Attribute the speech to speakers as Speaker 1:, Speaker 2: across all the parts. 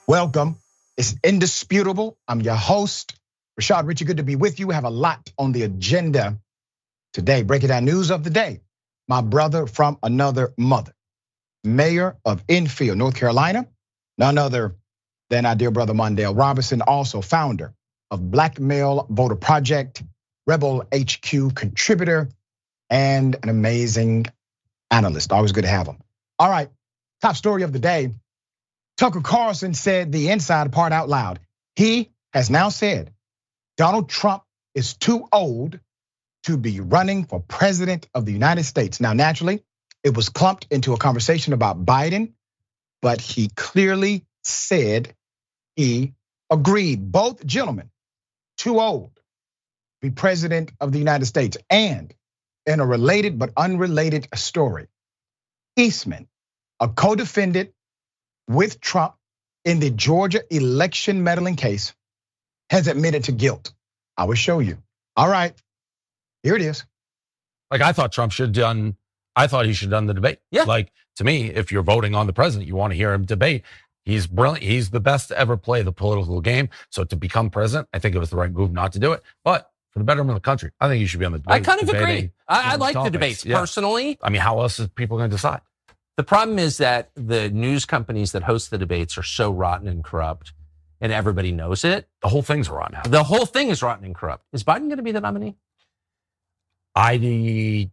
Speaker 1: Welcome. It's indisputable. I'm your host, Rashad. Richey, good to be with you. We have a lot on the agenda today. Breaking down news of the day. My brother from another mother, mayor of Enfield, North Carolina, none other than our dear brother Mondale Robinson, also founder of Black Male Voter Project, Rebel HQ contributor, and an amazing analyst. Always good to have him. All right, top story of the day. Tucker Carlson said the inside part out loud. He has now said Donald Trump is too old to be running for president of the United States. Now, naturally, it was clumped into a conversation about Biden, but he clearly said he agreed. Both gentlemen, too old to be president of the United States. And in a related but unrelated story, Eastman, a co-defendant with Trump in the Georgia election meddling case, has admitted to guilt. I will show you. All right, here it is.
Speaker 2: Like I thought he should have done the debate.
Speaker 3: Yeah.
Speaker 2: Like to me, if you're voting on the president, you want to hear him debate. He's brilliant. He's the best to ever play the political game. So to become president, I think it was the right move not to do it. But for the betterment of the country, I think you should be on the debate.
Speaker 3: I kind of agree. I like the debates personally.
Speaker 2: I mean, how else is people going to decide?
Speaker 3: The problem is that the news companies that host the debates are so rotten and corrupt, and everybody knows it.
Speaker 2: The whole thing's rotten.
Speaker 3: The whole thing is rotten and corrupt. Is Biden going to be the nominee?
Speaker 2: I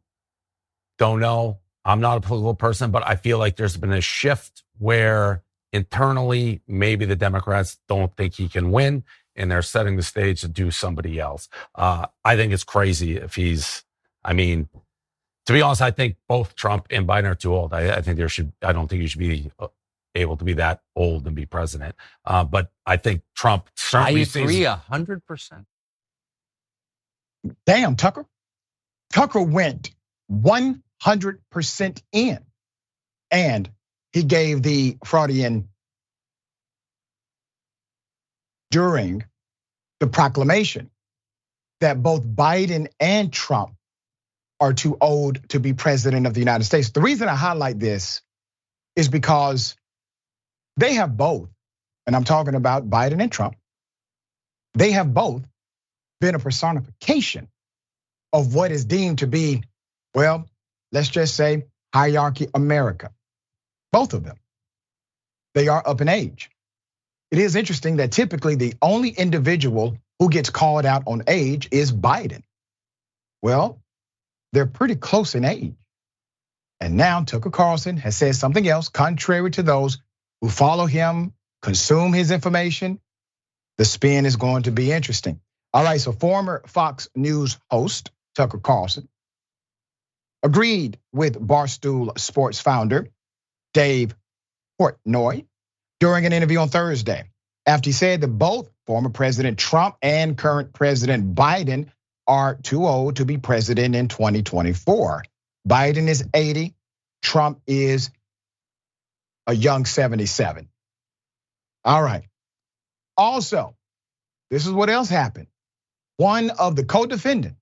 Speaker 2: don't know. I'm not a political person, but I feel like there's been a shift where internally, maybe the Democrats don't think he can win, and they're setting the stage to do somebody else. I think it's crazy if to be honest, I think both Trump and Biden are too old. I don't think you should be able to be that old and be president. But I think Trump certainly.
Speaker 3: I agree 100%.
Speaker 1: Damn, Tucker. Tucker went 100% in, and he gave the Freudian during the proclamation that both Biden and Trump are too old to be president of the United States. The reason I highlight this is because they have both, and I'm talking about Biden and Trump, they have both been a personification of what is deemed to be, well, let's just say hierarchy America. Both of them. They are up in age. It is interesting that typically the only individual who gets called out on age is Biden. Well, they're pretty close in age. And now Tucker Carlson has said something else contrary to those who follow him, consume his information. The spin is going to be interesting. All right, so former Fox News host Tucker Carlson agreed with Barstool Sports founder Dave Portnoy during an interview on Thursday after he said that both former President Trump and current President Biden are too old to be president in 2024. Biden is 80, Trump is a young 77. All right. Also, this is what else happened. One of the co-defendants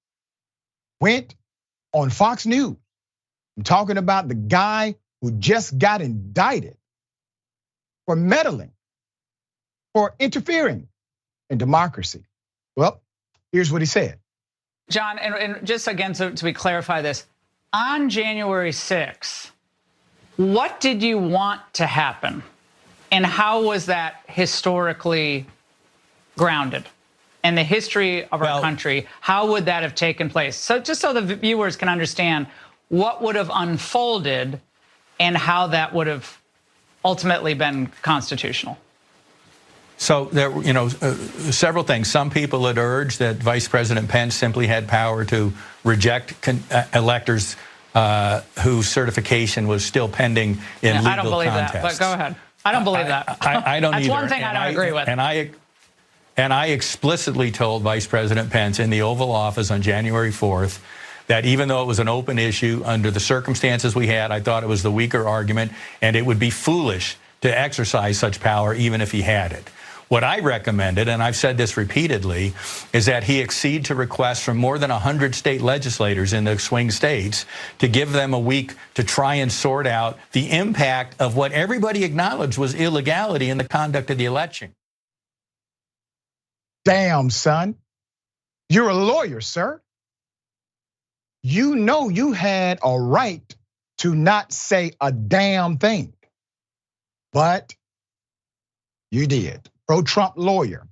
Speaker 1: went on Fox News. I'm talking about the guy who just got indicted for meddling, for interfering in democracy. Well, here's what he said.
Speaker 4: John, and just again to be clarify this, on January 6th, what did you want to happen? And how was that historically grounded? In the history of our country, how would that have taken place? So just so the viewers can understand what would have unfolded and how that would have ultimately been constitutional.
Speaker 5: So there, several things. Some people had urged that Vice President Pence simply had power to reject electors whose certification was still pending in legal contests.
Speaker 4: I don't believe that, but go ahead. I don't believe that.
Speaker 5: I don't
Speaker 4: That's
Speaker 5: either.
Speaker 4: one thing I don't agree with.
Speaker 5: And I explicitly told Vice President Pence in the Oval Office on January 4th that even though it was an open issue under the circumstances we had, I thought it was the weaker argument, and it would be foolish to exercise such power even if he had it. What I recommended, and I've said this repeatedly, is that he accede to requests from more than 100 state legislators in the swing states to give them a week to try and sort out the impact of what everybody acknowledged was illegality in the conduct of the election.
Speaker 1: Damn, son. You're a lawyer, sir. You know you had a right to not say a damn thing. But you did. Pro-Trump lawyer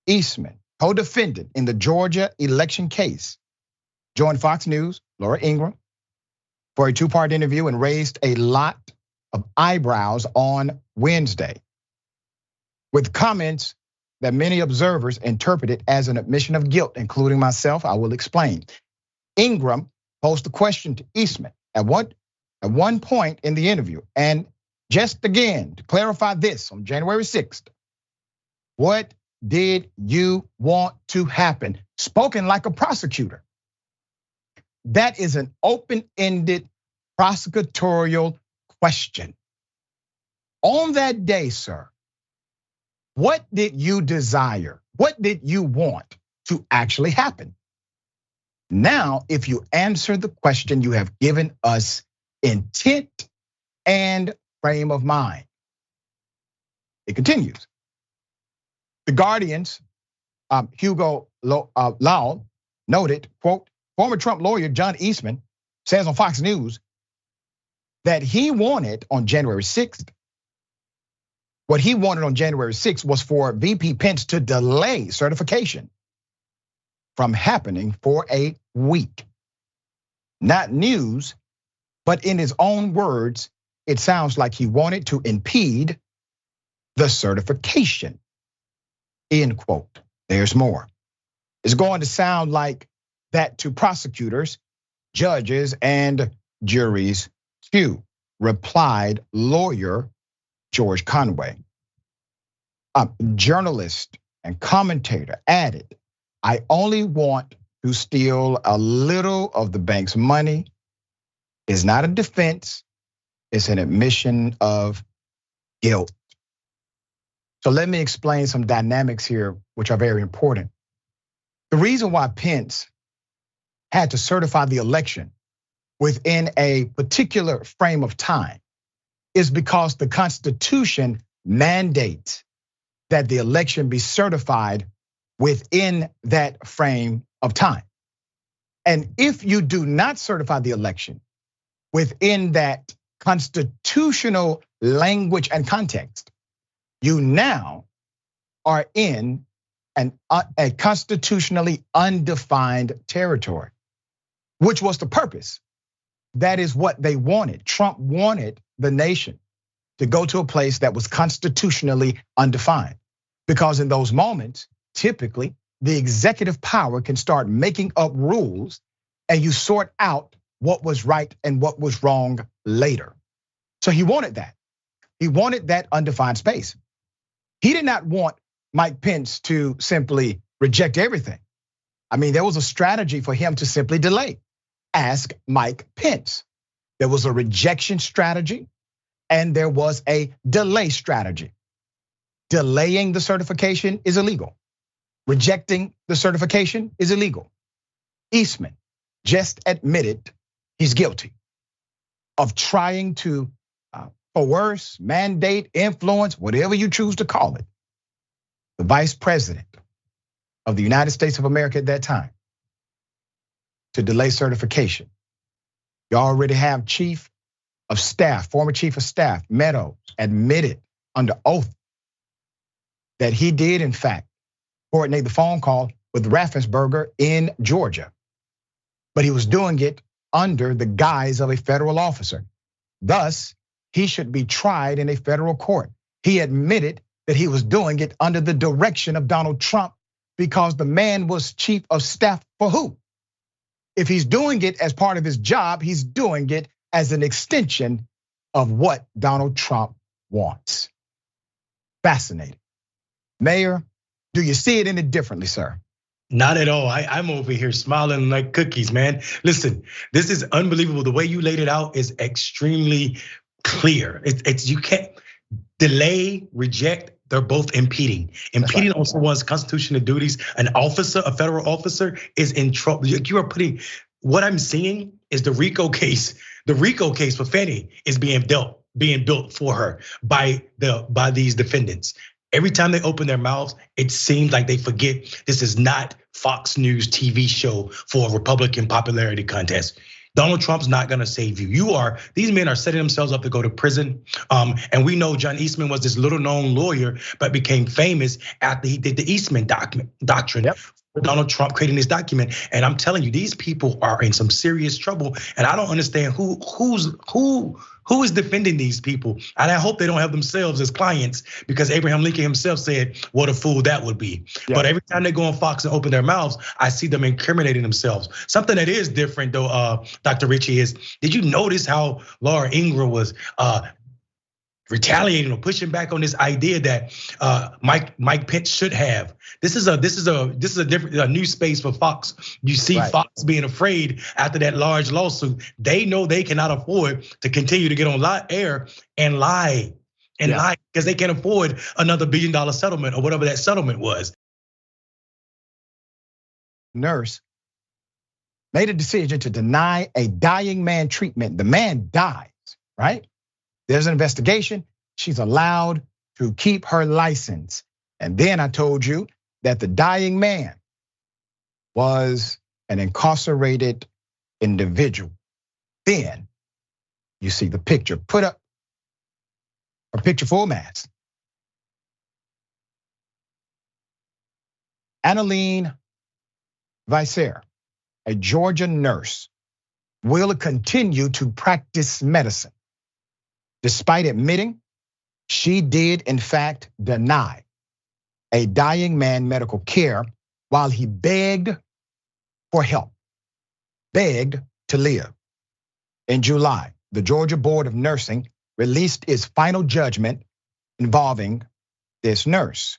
Speaker 1: Eastman, co-defendant in the Georgia election case, joined Fox News, Laura Ingraham, for a two-part interview and raised a lot of eyebrows on Wednesday, with comments that many observers interpreted as an admission of guilt, including myself. I will explain. Ingraham posed a question to Eastman at one point in the interview, and just again, to clarify this, on January 6th, what did you want to happen? Spoken like a prosecutor. That is an open-ended prosecutorial question. On that day, sir, what did you desire? What did you want to actually happen? Now, if you answer the question, you have given us intent and frame of mind. It continues. The Guardian's Hugo Lau noted, quote, former Trump lawyer John Eastman says on Fox News that he wanted on January 6th, what he wanted on January 6th was for VP Pence to delay certification from happening for a week. Not news, but in his own words, it sounds like he wanted to impede the certification, end quote. There's more. It's going to sound like that to prosecutors, judges, and juries too, replied lawyer George Conway. A journalist and commentator added, I only want to steal a little of the bank's money. It's not a defense, it's an admission of guilt. So let me explain some dynamics here, which are very important. The reason why Pence had to certify the election within a particular frame of time is because the Constitution mandates that the election be certified within that frame of time. And if you do not certify the election within that constitutional language and context, you now are in a constitutionally undefined territory, which was the purpose. That is what they wanted. Trump wanted the nation to go to a place that was constitutionally undefined, because in those moments, typically, the executive power can start making up rules and you sort out what was right and what was wrong later. So he wanted that. He wanted that undefined space. He did not want Mike Pence to simply reject everything. I mean, there was a strategy for him to simply delay. Ask Mike Pence. There was a rejection strategy and there was a delay strategy. Delaying the certification is illegal. Rejecting the certification is illegal. Eastman just admitted he's guilty of trying to coerce, mandate, influence, whatever you choose to call it, the vice president of the United States of America at that time to delay certification. You already have Chief of Staff, former Chief of Staff, Meadows, admitted under oath that he did, in fact, coordinate the phone call with Raffensperger in Georgia. But he was doing it under the guise of a federal officer. Thus, he should be tried in a federal court. He admitted that he was doing it under the direction of Donald Trump because the man was chief of staff for who? If he's doing it as part of his job, he's doing it as an extension of what Donald Trump wants. Fascinating. Mayor, do you see it any differently, sir?
Speaker 6: Not at all. I'm over here smiling like cookies, man. Listen, this is unbelievable. The way you laid it out is extremely clear. It's you can't delay, reject, they're both impeding. Impeding on someone's constitutional duties. An officer, a federal officer, is in trouble. You are putting. What I'm seeing is the RICO case. The RICO case for Fannie is being built for her by these defendants. Every time they open their mouths, it seems like they forget this is not Fox News TV show for a Republican popularity contest. Donald Trump's not gonna save you. These men are setting themselves up to go to prison. And we know John Eastman was this little known lawyer, but became famous after he did the Eastman doctrine. Yep. Donald Trump creating this document. And I'm telling you, these people are in some serious trouble. And I don't understand who is defending these people. And I hope they don't have themselves as clients, because Abraham Lincoln himself said, what a fool that would be. Yeah. But every time they go on Fox and open their mouths, I see them incriminating themselves. Something that is different though, Dr. Richey, is, did you notice how Laura Ingraham was retaliating or pushing back on this idea that Mike Pence should have? This is a different new space for Fox. You see Fox being afraid after that large lawsuit. They know they cannot afford to continue to get on air and lie because they can't afford another $1 billion settlement or whatever that settlement was.
Speaker 1: Nurse made a decision to deny a dying man treatment. The man dies, right? There's an investigation. She's allowed to keep her license. And then I told you that the dying man was an incarcerated individual. Then you see the picture. Put up a picture full mass. Annalene Visser, a Georgia nurse, will continue to practice medicine, despite admitting she did in fact deny a dying man medical care while he begged for help, begged to live. In July, the Georgia Board of Nursing released its final judgment involving this nurse,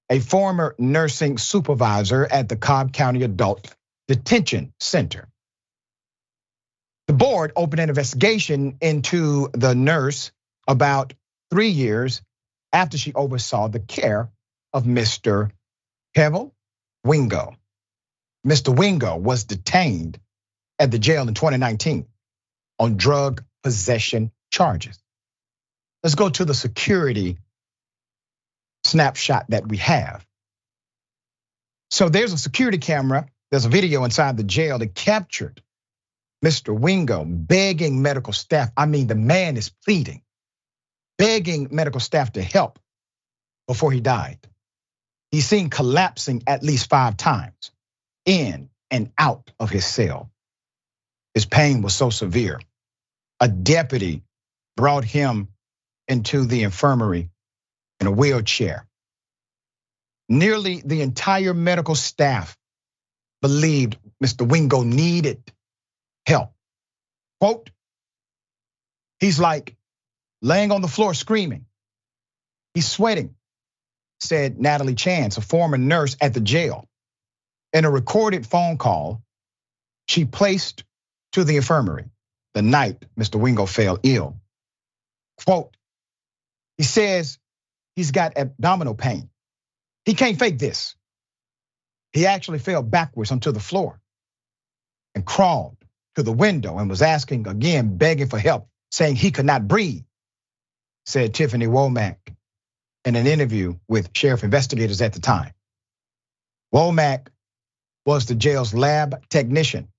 Speaker 1: a former nursing supervisor at the Cobb County Adult Detention Center. The board opened an investigation into the nurse about 3 years after she oversaw the care of Mr. Kevin Wingo. Mr. Wingo was detained at the jail in 2019 on drug possession charges. Let's go to the security snapshot that we have. So there's a security camera, there's a video inside the jail that captured Mr. Wingo begging medical staff. I mean, the man is pleading, begging medical staff to help before he died. He's seen collapsing at least 5 times in and out of his cell. His pain was so severe. A deputy brought him into the infirmary in a wheelchair. Nearly the entire medical staff believed Mr. Wingo needed help. Quote, he's like laying on the floor screaming. He's sweating, said Natalie Chance, a former nurse at the jail. In a recorded phone call she placed to the infirmary the night Mr. Wingo fell ill. Quote, he says he's got abdominal pain. He can't fake this. He actually fell backwards onto the floor and crawled to the window and was asking again, begging for help, saying he could not breathe, said Tiffany Womack in an interview with sheriff investigators at the time. Womack was the jail's lab technician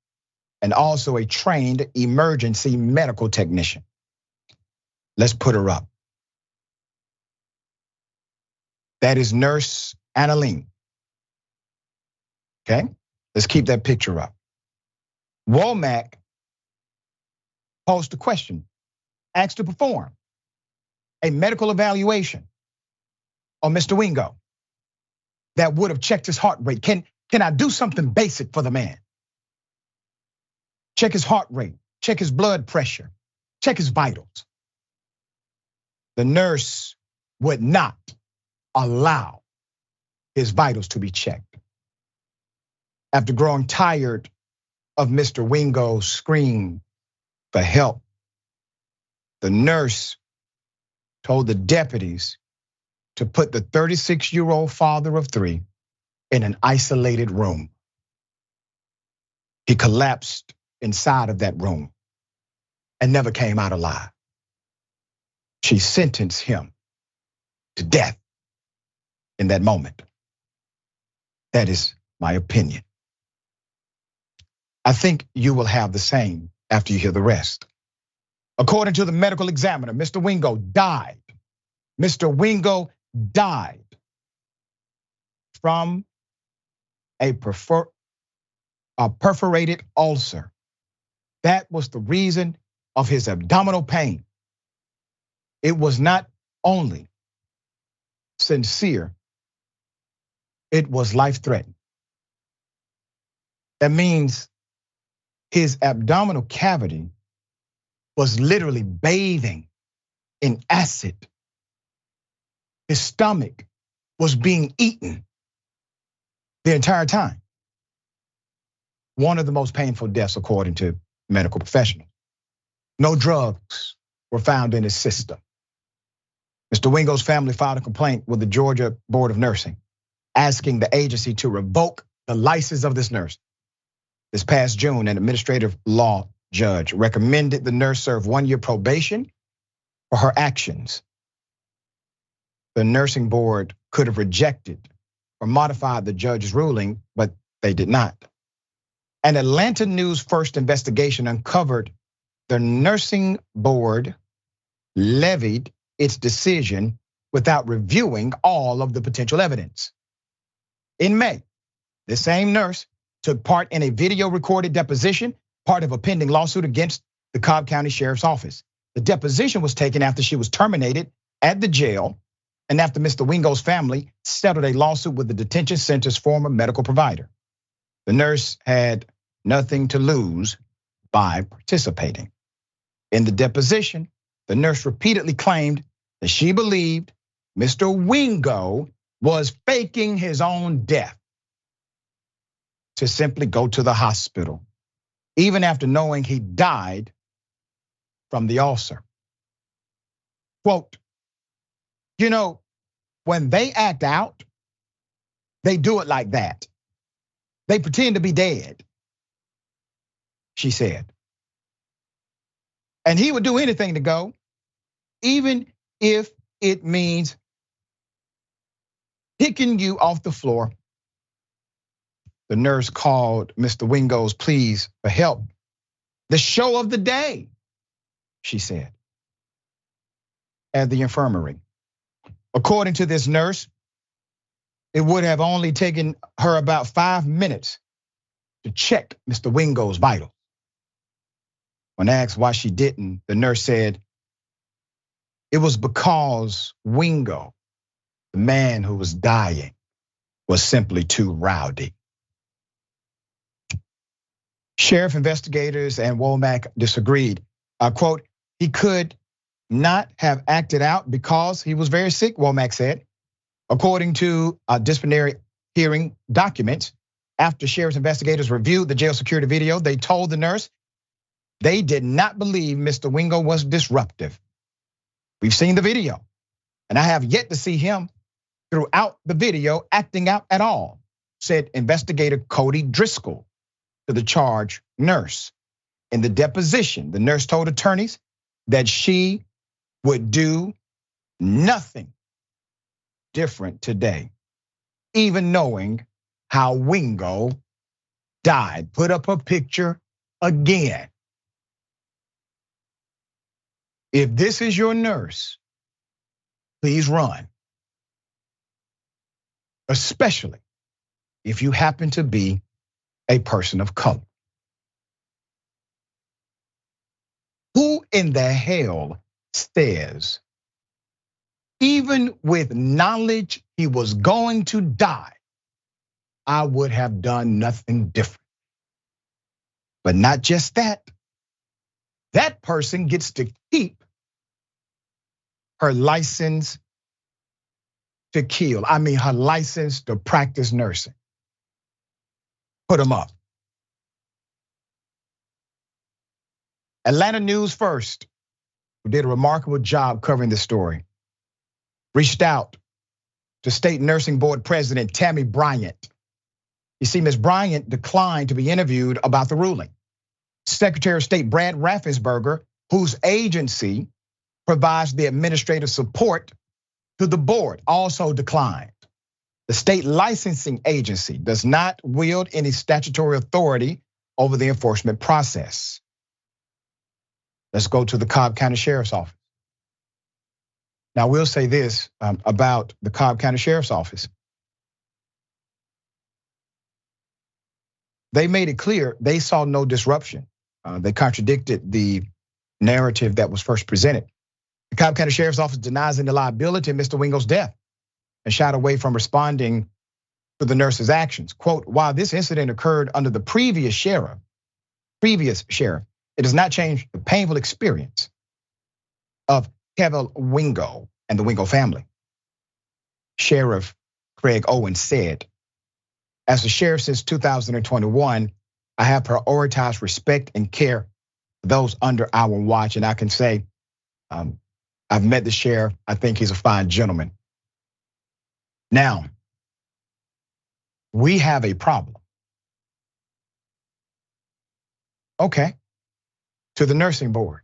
Speaker 1: and also a trained emergency medical technician. Let's put her up. That is Nurse Annalene. Okay, let's keep that picture up. Womack posed a question, asked to perform a medical evaluation on Mr. Wingo that would have checked his heart rate. Can I do something basic for the man? Check his heart rate, check his blood pressure, check his vitals. The nurse would not allow his vitals to be checked. After growing tired of Mr. Wingo's scream for help, the nurse told the deputies to put the 36-year-old father of three in an isolated room. He collapsed inside of that room and never came out alive. She sentenced him to death in that moment. That is my opinion. I think you will have the same after you hear the rest. According to the medical examiner, Mr. Wingo died. Mr. Wingo died from a perforated ulcer. That was the reason of his abdominal pain. It was not only sincere, it was life-threatening. That means his abdominal cavity was literally bathing in acid. His stomach was being eaten the entire time. One of the most painful deaths according to medical professionals. No drugs were found in his system. Mr. Wingo's family filed a complaint with the Georgia Board of Nursing, asking the agency to revoke the license of this nurse. This past June, an administrative law judge recommended the nurse serve 1 year probation for her actions. The nursing board could have rejected or modified the judge's ruling, but they did not. An Atlanta News First investigation uncovered the nursing board levied its decision without reviewing all of the potential evidence. In May, the same nurse took part in a video recorded deposition, part of a pending lawsuit against the Cobb County Sheriff's Office. The deposition was taken after she was terminated at the jail and after Mr. Wingo's family settled a lawsuit with the detention center's former medical provider. The nurse had nothing to lose by participating. In the deposition, the nurse repeatedly claimed that she believed Mr. Wingo was faking his own death to simply go to the hospital, even after knowing he died from the ulcer. Quote, you know, when they act out, they do it like that. They pretend to be dead, she said. And he would do anything to go, even if it means picking you off the floor. The nurse called Mr. Wingo's pleas for help the show of the day, she said, at the infirmary. According to this nurse, it would have only taken her about 5 minutes to check Mr. Wingo's vitals. When asked why she didn't, the nurse said, it was because Wingo, the man who was dying, was simply too rowdy. Sheriff investigators and Womack disagreed. Quote, he could not have acted out because he was very sick, Womack said. According to disciplinary hearing documents, after sheriff's investigators reviewed the jail security video, they told the nurse they did not believe Mr. Wingo was disruptive. We've seen the video, and I have yet to see him throughout the video acting out at all, said investigator Cody Driscoll to the charge nurse. In the deposition, the nurse told attorneys that she would do nothing different today, even knowing how Wingo died. Put up a picture again. If this is your nurse, please run. Especially if you happen to be a person of color. Who in the hell says, even with knowledge he was going to die, I would have done nothing different? But not just that. That person gets to keep her license to kill. I mean, her license to practice nursing. Put them up. Atlanta News First, who did a remarkable job covering this story, reached out to State Nursing Board President Tammy Bryant. You see, Ms. Bryant declined to be interviewed about the ruling. Secretary of State Brad Raffensperger, whose agency provides the administrative support to the board, also declined. The state licensing agency does not wield any statutory authority over the enforcement process. Let's go to the Cobb County Sheriff's Office. Now, we'll say this about the Cobb County Sheriff's Office. They made it clear they saw no disruption. They contradicted the narrative that was first presented. The Cobb County Sheriff's Office denies any liability in Mr. Wingo's death and shied away from responding to the nurse's actions. Quote, while this incident occurred under the previous sheriff, it does not change the painful experience of Kevin Wingo and the Wingo family. Sheriff Craig Owens said, as a sheriff since 2021, I have prioritized respect and care for those under our watch. And I can say, I've met the sheriff. I think he's a fine gentleman. Now, we have a problem. Okay, to the nursing board.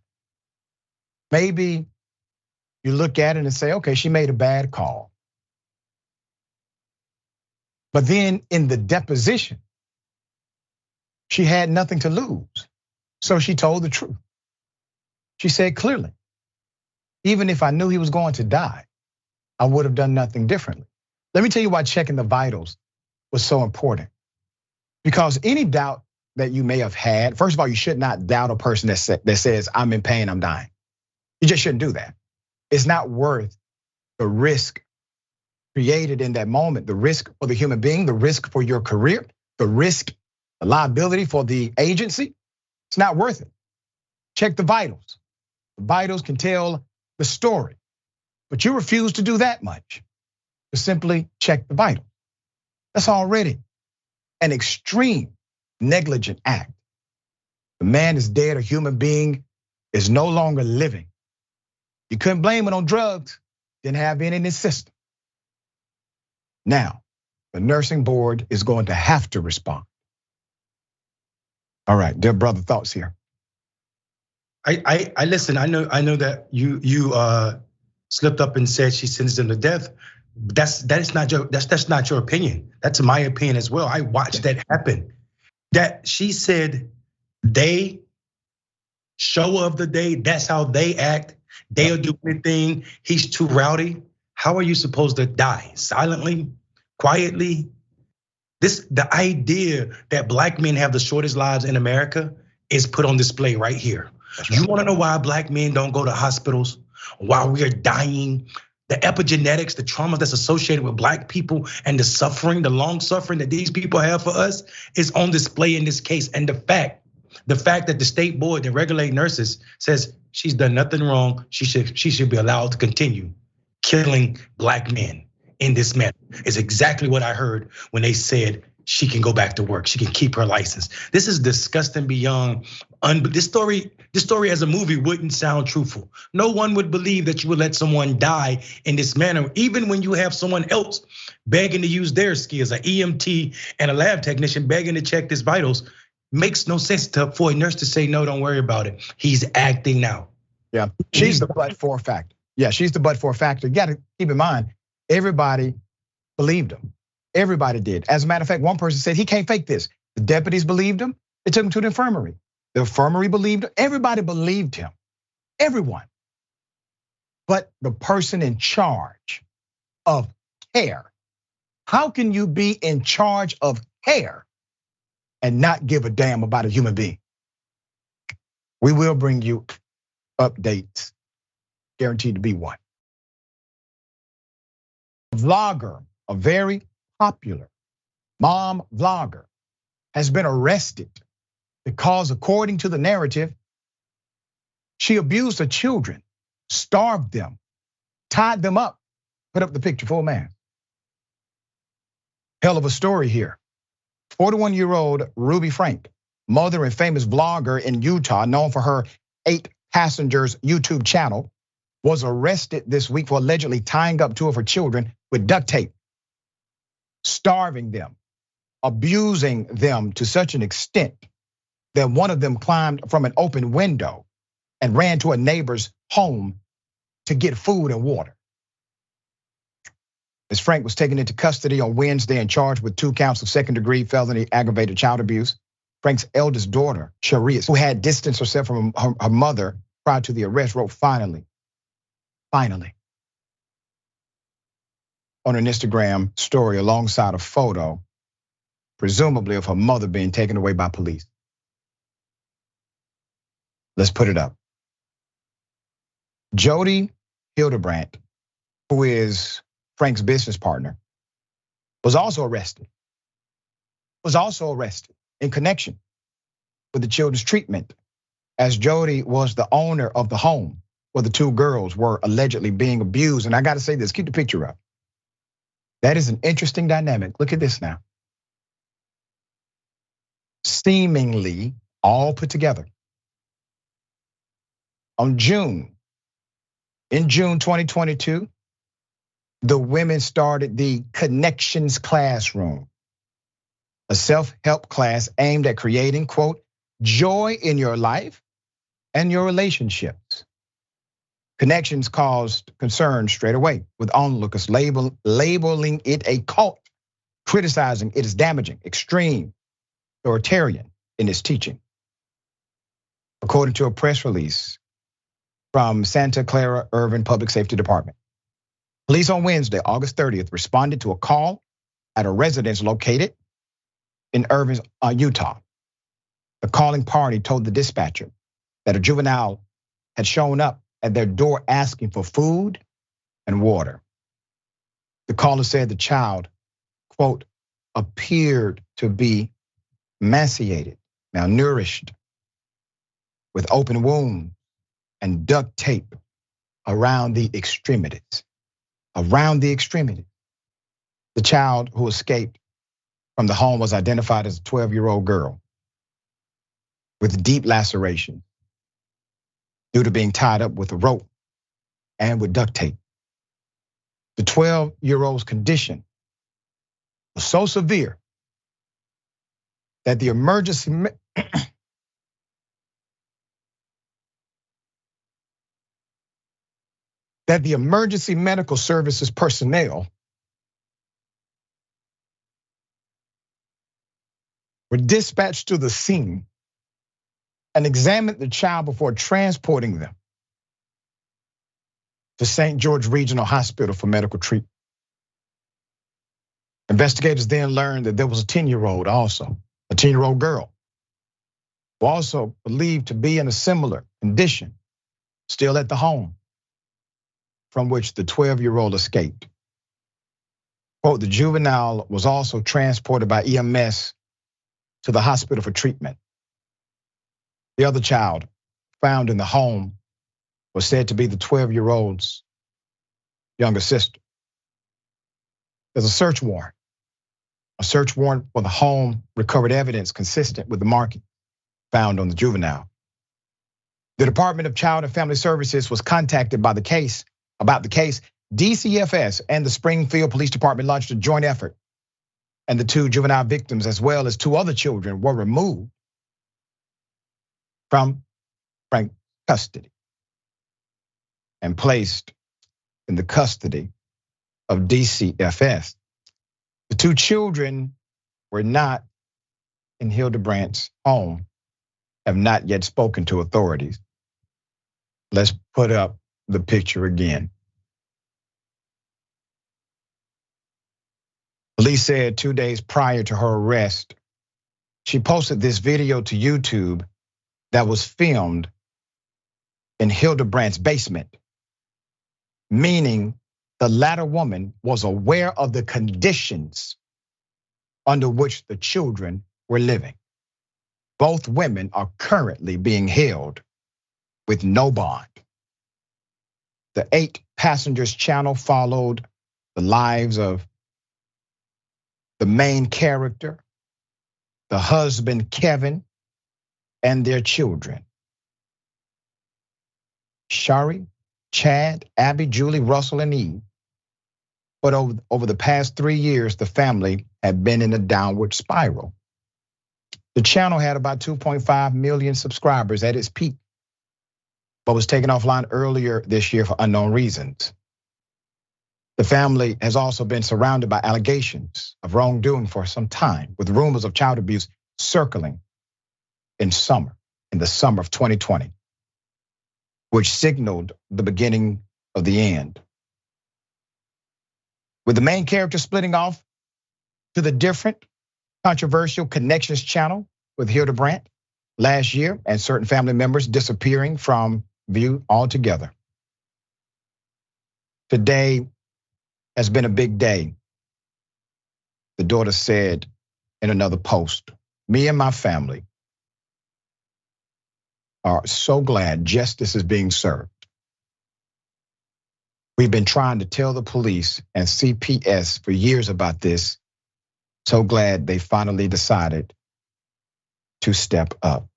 Speaker 1: Maybe you look at it and say, okay, she made a bad call. But then in the deposition, she had nothing to lose. So she told the truth. She said clearly, even if I knew he was going to die, I would have done nothing differently. Let me tell you why checking the vitals was so important. Because any doubt that you may have had, first of all, you should not doubt a person that says, I'm in pain, I'm dying. You just shouldn't do that. It's not worth the risk created in that moment, the risk for the human being, the risk for your career, the risk, the liability for the agency. It's not worth it. Check the vitals. The vitals can tell the story, but you refuse to do that much, to simply check the vitals. That's already an extreme negligent act. The man is dead, a human being is no longer living. You couldn't blame it on drugs, didn't have any in his system. Now, the nursing board is going to have to respond. All right, dear brother, thoughts here.
Speaker 6: I listen. I know that you slipped up and said she sentenced him to death. That's not your opinion. That's my opinion as well. I watched that happen. That she said they show of the day. That's how they act. They'll do anything. He's too rowdy. How are you supposed to die? Silently, quietly? The idea that black men have the shortest lives in America is put on display right here. You wanna know why black men don't go to hospitals? Why we are dying? The epigenetics, the trauma that's associated with black people and the suffering, the long suffering that these people have for us is on display in this case. And the fact that the state board that regulate nurses says she's done nothing wrong, she should be allowed to continue killing black men in this manner is exactly what I heard when they said she can go back to work. She can keep her license. This is disgusting beyond. This story as a movie wouldn't sound truthful. No one would believe that you would let someone die in this manner, even when you have someone else begging to use their skills, an EMT and a lab technician begging to check his vitals. Makes no sense for a nurse to say, no, don't worry about it. He's acting now.
Speaker 1: Yeah, she's the but-for factor. Yeah, she's the but-for factor. You gotta keep in mind, everybody believed him. Everybody did. As a matter of fact, one person said he can't fake this. The deputies believed him. They took him to the infirmary. The infirmary believed him. Everybody believed him. Everyone. But the person in charge of care, how can you be in charge of care and not give a damn about a human being? We will bring you updates, guaranteed to be one. A vlogger, a very popular mom vlogger, has been arrested because, according to the narrative, she abused her children, starved them, tied them up. Put up the picture, full man. Hell of a story here. 41-year-old Ruby Frank, mother and famous vlogger in Utah, known for her 8 Passengers YouTube channel, was arrested this week for allegedly tying up two of her children with duct tape, starving them, abusing them to such an extent that one of them climbed from an open window and ran to a neighbor's home to get food and water. Ms. Frank was taken into custody on Wednesday and charged with 2 counts of second-degree felony aggravated child abuse. Frank's eldest daughter, Sharice, who had distanced herself from her mother prior to the arrest, wrote finally on an Instagram story alongside a photo, presumably of her mother being taken away by police. Let's put it up. Jody Hildebrandt, who is Frank's business partner, was also arrested in connection with the children's treatment, as Jody was the owner of the home where the 2 girls were allegedly being abused. And I gotta say this, keep the picture up. That is an interesting dynamic. Look at this now. Seemingly all put together. In June 2022, the women started the Connections Classroom, a self-help class aimed at creating, quote, joy in your life and your relationships. Connections caused concern straight away, with onlookers labeling it a cult, criticizing it as damaging, extreme, authoritarian in its teaching. According to a press release from Santa Clara Urban Public Safety Department, police on Wednesday, August 30th, responded to a call at a residence located in Irving, Utah. The calling party told the dispatcher that a juvenile had shown up at their door asking for food and water. The caller said the child, quote, appeared to be emaciated, malnourished, with open wounds and duct tape around the extremities. The child who escaped from the home was identified as a 12-year-old girl with deep laceration due to being tied up with a rope and with duct tape. The 12-year-old's condition was so severe that the emergency medical services personnel were dispatched to the scene and examined the child before transporting them to St. George Regional Hospital for medical treatment. Investigators then learned that there was a 10-year-old girl, who also believed to be in a similar condition, still at the home from which the 12-year-old escaped. Quote, the juvenile was also transported by EMS to the hospital for treatment. The other child found in the home was said to be the 12-year-old's younger sister. There's a search warrant. A search warrant for the home recovered evidence consistent with the marking found on the juvenile. The Department of Child and Family Services was contacted about the case. DCFS and the Springfield Police Department launched a joint effort, and the 2 juvenile victims, as well as 2 other children, were removed from Frank's custody and placed in the custody of DCFS. The 2 children were not in Hildebrandt's home, have not yet spoken to authorities. Let's put up the picture again. Police said 2 days prior to her arrest, she posted this video to YouTube that was filmed in Hildebrandt's basement, meaning the latter woman was aware of the conditions under which the children were living. Both women are currently being held with no bond. The 8 Passengers channel followed the lives of the main character, the husband Kevin, and their children, Shari, Chad, Abby, Julie, Russell, and Eve. But over the past 3 years, the family had been in a downward spiral. The channel had about 2.5 million subscribers at its peak, but was taken offline earlier this year for unknown reasons. The family has also been surrounded by allegations of wrongdoing for some time, with rumors of child abuse circling in the summer of 2020, which signaled the beginning of the end. With the main character splitting off to the different controversial Connections channel with Hildebrandt last year, and certain family members disappearing from view altogether. Today has been a big day, the daughter said in another post. Me and my family are so glad justice is being served. We've been trying to tell the police and CPS for years about this. So glad they finally decided to step up.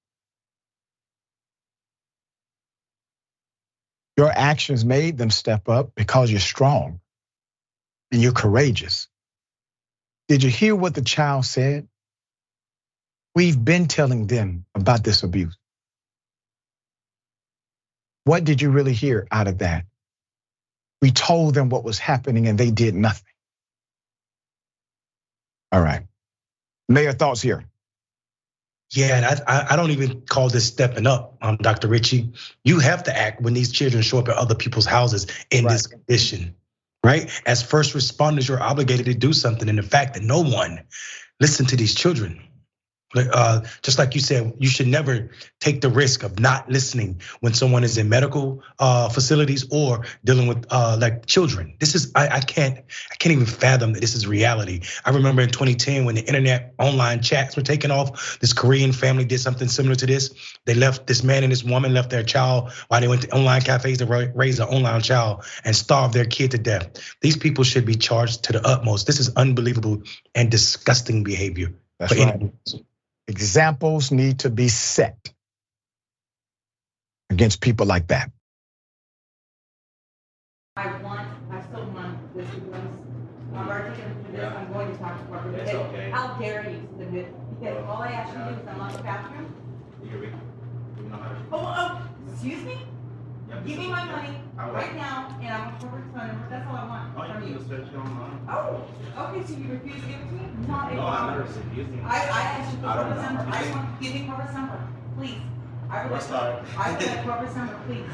Speaker 1: Your actions made them step up because you're strong and you're courageous. Did you hear what the child said? We've been telling them about this abuse. What did you really hear out of that? We told them what was happening and they did nothing. All right. Mayor, thoughts here?
Speaker 6: Yeah, and I don't even call this stepping up, Dr. Richey. You have to act when these children show up at other people's houses in this condition, right? As first responders, you're obligated to do something. And the fact that no one listened to these children, just like you said, you should never take the risk of not listening when someone is in medical facilities or dealing with like children. This is I can't even fathom that this is reality. I remember in 2010 when the internet online chats were taking off, this Korean family did something similar to this. They left, this man and this woman left their child while they went to online cafes to raise an online child and starve their kid to death. These people should be charged to the utmost. This is unbelievable and disgusting behavior.
Speaker 1: That's right. Examples need to be set against people like that.
Speaker 7: I still want this because I'm already going to do this. I'm going to talk to corporate.
Speaker 8: It's okay.
Speaker 7: How dare you submit it? Because all I asked you to do is unlock the bathroom. Oh, excuse me? Give me my money right now, and I'm a corporate phone number. That's all I want from you. Oh, okay, so you refuse to give it to me? Not a problem. I asked you for corporate number. I just want to give me corporate number, please. I would like corporate number, please.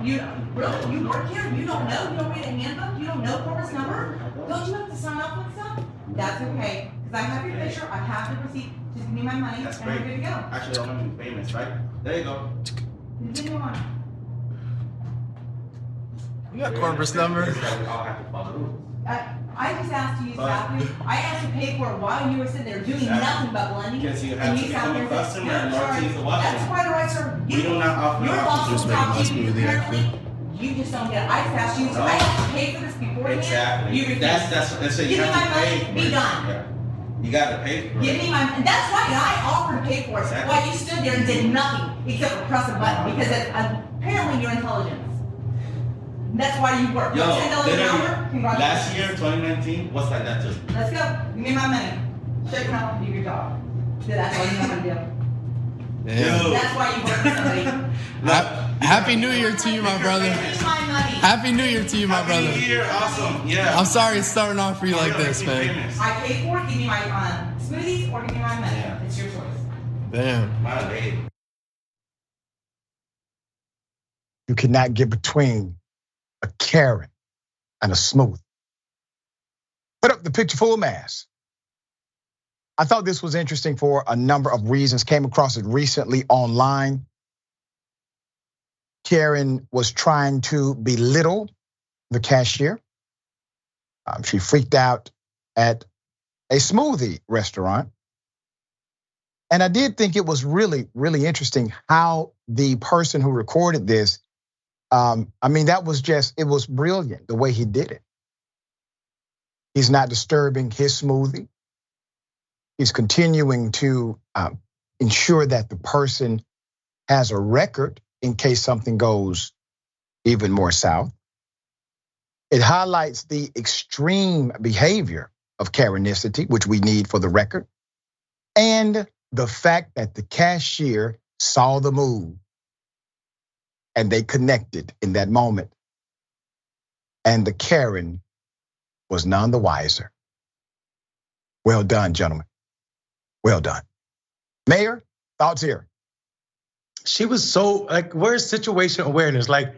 Speaker 7: You really? You work here? You don't know? You don't read a handbook? You don't know corporate number? Don't you have to sign off on stuff? That's okay, because I have your picture, I have the receipt. Just give me my money, and we're good to go.
Speaker 8: Actually, I want to be famous, right? There you go.
Speaker 7: Continue on.
Speaker 9: You got Corporate number.
Speaker 7: I just asked to use the bathroom. I asked to pay for it while you were sitting there doing nothing but blending.
Speaker 8: Because you have to become a customer and not use the washroom.
Speaker 7: That's quite alright, sir.
Speaker 8: We do not offer
Speaker 7: Your boss
Speaker 9: Just
Speaker 7: will
Speaker 9: make
Speaker 7: talk
Speaker 9: my
Speaker 7: to you
Speaker 9: smoothie,
Speaker 7: apparently. You just don't get it. I just asked you, I have to pay for this beforehand.
Speaker 8: Exactly.
Speaker 7: You refuse.
Speaker 8: That's it.
Speaker 7: Give me my money, be done.
Speaker 8: Yeah. You gotta pay for it.
Speaker 7: Give me my, and that's why I offered to pay for it.
Speaker 8: Exactly.
Speaker 7: Why you stood there and did nothing except for press a button because apparently you're intelligent. That's why you work.
Speaker 8: Yo,
Speaker 7: $10 an hour.
Speaker 8: literally, last year, 2019, was like that too.
Speaker 7: Let's go. Give me my money. Shake them out and do your job. That's all you know how to do.
Speaker 9: Damn.
Speaker 7: That's why you work for somebody.
Speaker 9: Happy New Year to you, my brother.
Speaker 7: Give me my money.
Speaker 9: Happy New Year to you, my brother.
Speaker 8: Happy New Year, awesome, yeah.
Speaker 9: I'm sorry it's starting off for you like this, man.
Speaker 7: I pay for it. Give me my smoothies or give me my money.
Speaker 8: Yeah.
Speaker 7: It's your choice.
Speaker 9: Damn.
Speaker 8: My lady.
Speaker 1: You cannot get between a Karen and a smooth. Put up the picture full mass. I thought this was interesting for a number of reasons. Came across it recently online. Karen was trying to belittle the cashier. She freaked out at a smoothie restaurant. And I did think it was really, really interesting how the person who recorded this, that was just, it was brilliant the way he did it. He's not disturbing his smoothie. He's continuing to ensure that the person has a record in case something goes even more south. It highlights the extreme behavior of Karenicity, which we need for the record, and the fact that the cashier saw the move and they connected in that moment. And the Karen was none the wiser. Well done, gentlemen. Well done. Mayor, thoughts here?
Speaker 6: She was so like, where's situation awareness? Like,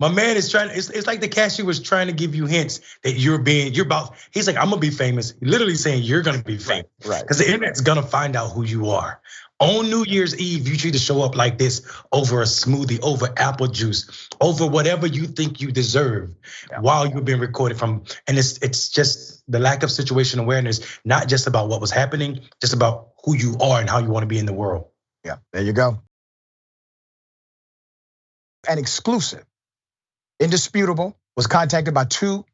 Speaker 6: my man is trying. It's like the cashier was trying to give you hints that you're about. He's like, I'm gonna be famous. Literally saying you're gonna be famous,
Speaker 1: Right?
Speaker 6: Because the internet's gonna find out who you are. On New Year's Eve, you treat to show up like this over a smoothie, over apple juice, over whatever you think you deserve, while you've been recorded from. And it's just the lack of situation awareness, not just about what was happening, just about who you are and how you want to be in the world.
Speaker 1: Yeah, there you go. An exclusive. Indisputable was contacted by two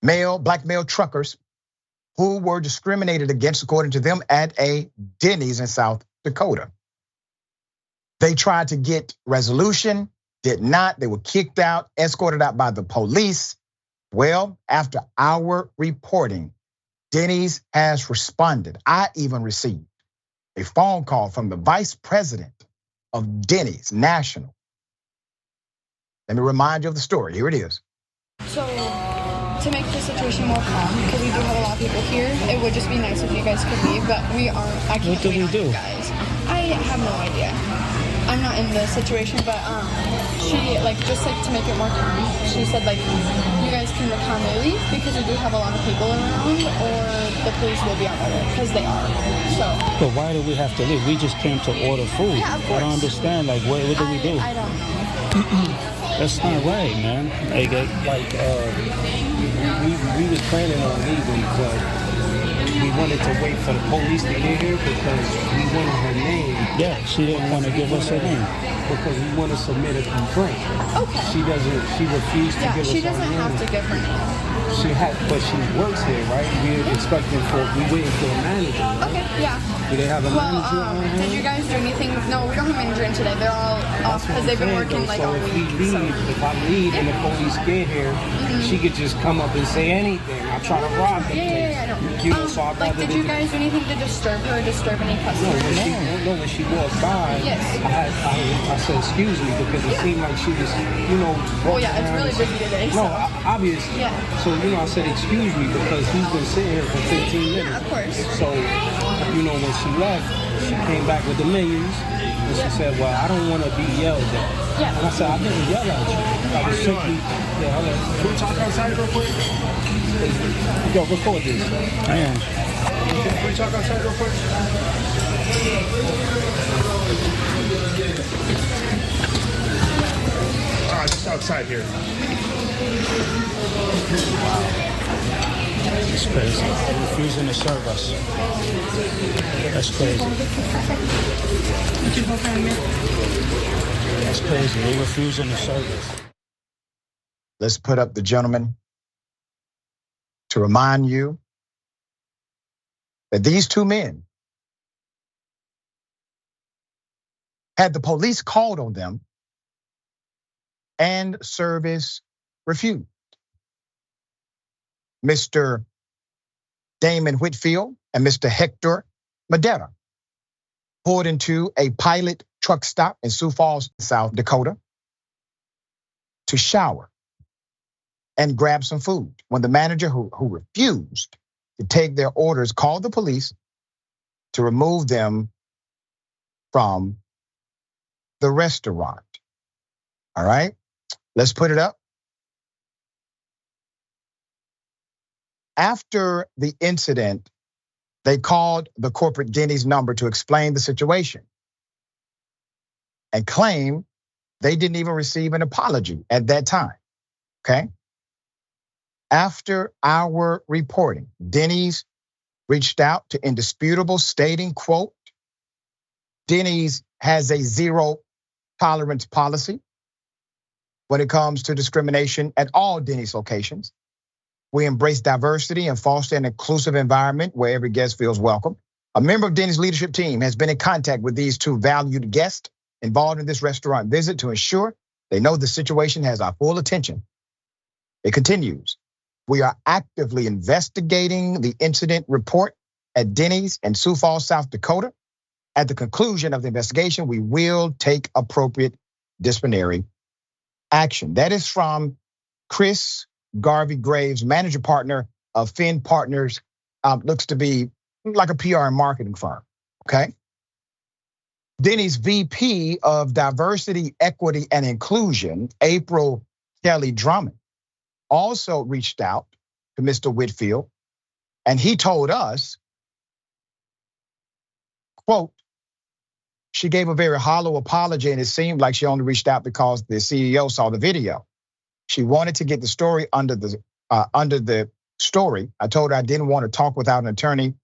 Speaker 1: black male truckers who were discriminated against, according to them, at a Denny's in South Dakota. They tried to get resolution, did not. They were kicked out, escorted out by the police. Well, after our reporting, Denny's has responded. I even received a phone call from the vice president of Denny's National. Let me remind you of the story. Here it is.
Speaker 10: So, to make the situation more calm, because we do have a lot of people here, it would just be nice if you guys could leave, but I can't wait on you guys. I have no idea. I'm not in the situation, but she, just to make it more calm, she said, you guys can calmly leave because we do have a lot of people around, or the police will be on order, because they are, so.
Speaker 11: But why do we have to leave? We just came to order food.
Speaker 10: Yeah, of course.
Speaker 11: I don't understand, what do we do?
Speaker 10: I don't know.
Speaker 11: That's not right, man. We was planning on leaving, but we wanted to wait for the police to get here because we wanted her name. Yeah, she didn't want to give us her name because we want to submit a complaint.
Speaker 10: Okay.
Speaker 11: She refused to give us her name.
Speaker 10: She doesn't have to give her name.
Speaker 11: But she works here, right? We waiting for a manager. Right?
Speaker 10: Okay, yeah.
Speaker 11: Do they have a manager on hand?
Speaker 10: Did you guys do anything? No, we don't have a manager in today. They're all off because they've been working all week.
Speaker 11: If I leave and the police get here, she could just come up and say anything. I try to rob the place.
Speaker 10: Yeah, I know.
Speaker 11: So
Speaker 10: did you guys do anything to disturb her or disturb any customers?
Speaker 11: No, when she walked by,
Speaker 10: yes.
Speaker 11: I said, excuse me, because it seemed like she was,
Speaker 10: Well, yeah, it's really busy today.
Speaker 11: No, obviously. Yeah. So, I said, excuse me, because he's been sitting here for 15 minutes.
Speaker 10: Yeah, of course.
Speaker 11: So, when she left, she came back with the menus, and she said, well, I don't want to be yelled at.
Speaker 10: Yeah.
Speaker 11: And I said, I didn't yell at you. I was simply, can we talk outside real quick? Yo, record this. I am. Can we talk outside real quick? Just outside here. Wow. It's crazy. They're refusing to serve us. That's crazy. That's crazy. They're refusing to serve us.
Speaker 1: Let's put up the gentleman to remind you that these two men had the police called on them and service refused. Mr. Damon Whitfield and Mr. Hector Madera pulled into a pilot truck stop in Sioux Falls, South Dakota to shower and grab some food. When the manager who refused to take their orders called the police to remove them from the restaurant. All right, let's put it up. After the incident, they called the corporate Denny's number to explain the situation and claim they didn't even receive an apology at that time, okay? After our reporting, Denny's reached out to Indisputable stating, quote, Denny's has a zero tolerance policy when it comes to discrimination at all Denny's locations. We embrace diversity and foster an inclusive environment where every guest feels welcome. A member of Denny's leadership team has been in contact with these two valued guests involved in this restaurant visit to ensure They know the situation has our full attention. It continues. We are actively investigating the incident report at Denny's in Sioux Falls, South Dakota. At the conclusion of the investigation, we will take appropriate disciplinary action. That is from Chris Garvey Graves, manager partner of Finn Partners, looks to be like a PR and marketing firm, okay? Denny's VP of Diversity, Equity, and Inclusion, April Kelly Drummond, also reached out to Mr. Whitfield, and he told us, quote, she gave a very hollow apology, and it seemed like she only reached out because the CEO saw the video. She wanted to get the story under the story. I told her I didn't want to talk without an attorney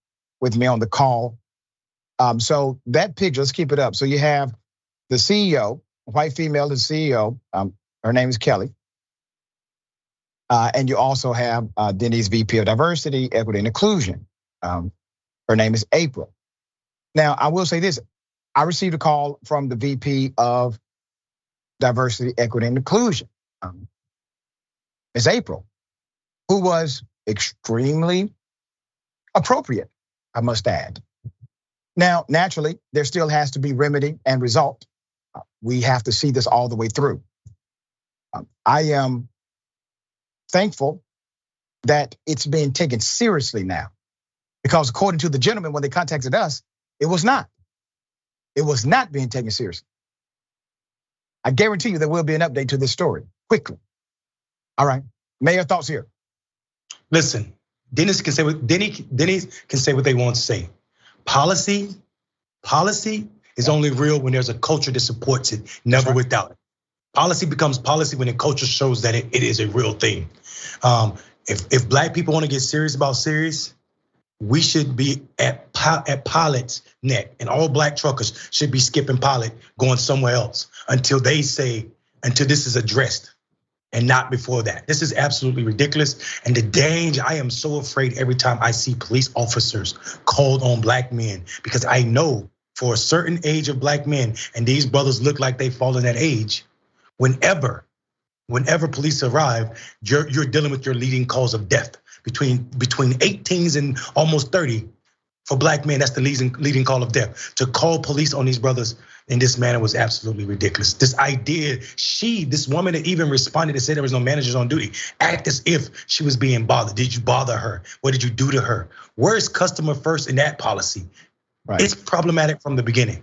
Speaker 1: with me on the call. So that picture, let's keep it up. So you have the CEO, white female, the CEO. Her name is Kelly. And you also have Denny's VP of Diversity, Equity, and Inclusion. Her name is April. Now, I will say this. I received a call from the VP of Diversity, Equity, and Inclusion, Ms. April, who was extremely appropriate, I must add. Now, naturally, there still has to be remedy and result. We have to see this all the way through. I am thankful that it's being taken seriously now, because according to the gentleman, when they contacted us, it was not. It was not being taken seriously. I guarantee you there will be an update to this story quickly. All right, Mayor, thoughts here.
Speaker 6: Listen, Denny can say what they want to say. Policy is only real when there's a culture that supports it, never without it. Policy becomes policy when the culture shows that it is a real thing. If black people want to get serious about serious, we should be at Pilot's neck, and all black truckers should be skipping Pilot, going somewhere else until this is addressed, and not before that. This is absolutely ridiculous. And the danger, I am so afraid every time I see police officers called on black men, because I know for a certain age of black men, and these brothers look like they fall in that age, whenever police arrive, you're dealing with your leading cause of death. Between 18s and almost 30, for black men, that's the leading call of death. To call police on these brothers in this manner was absolutely ridiculous. This idea, this woman that even responded to say there was no managers on duty, act as if she was being bothered. Did you bother her? What did you do to her? Where is customer first in that policy? Right. It's problematic from the beginning.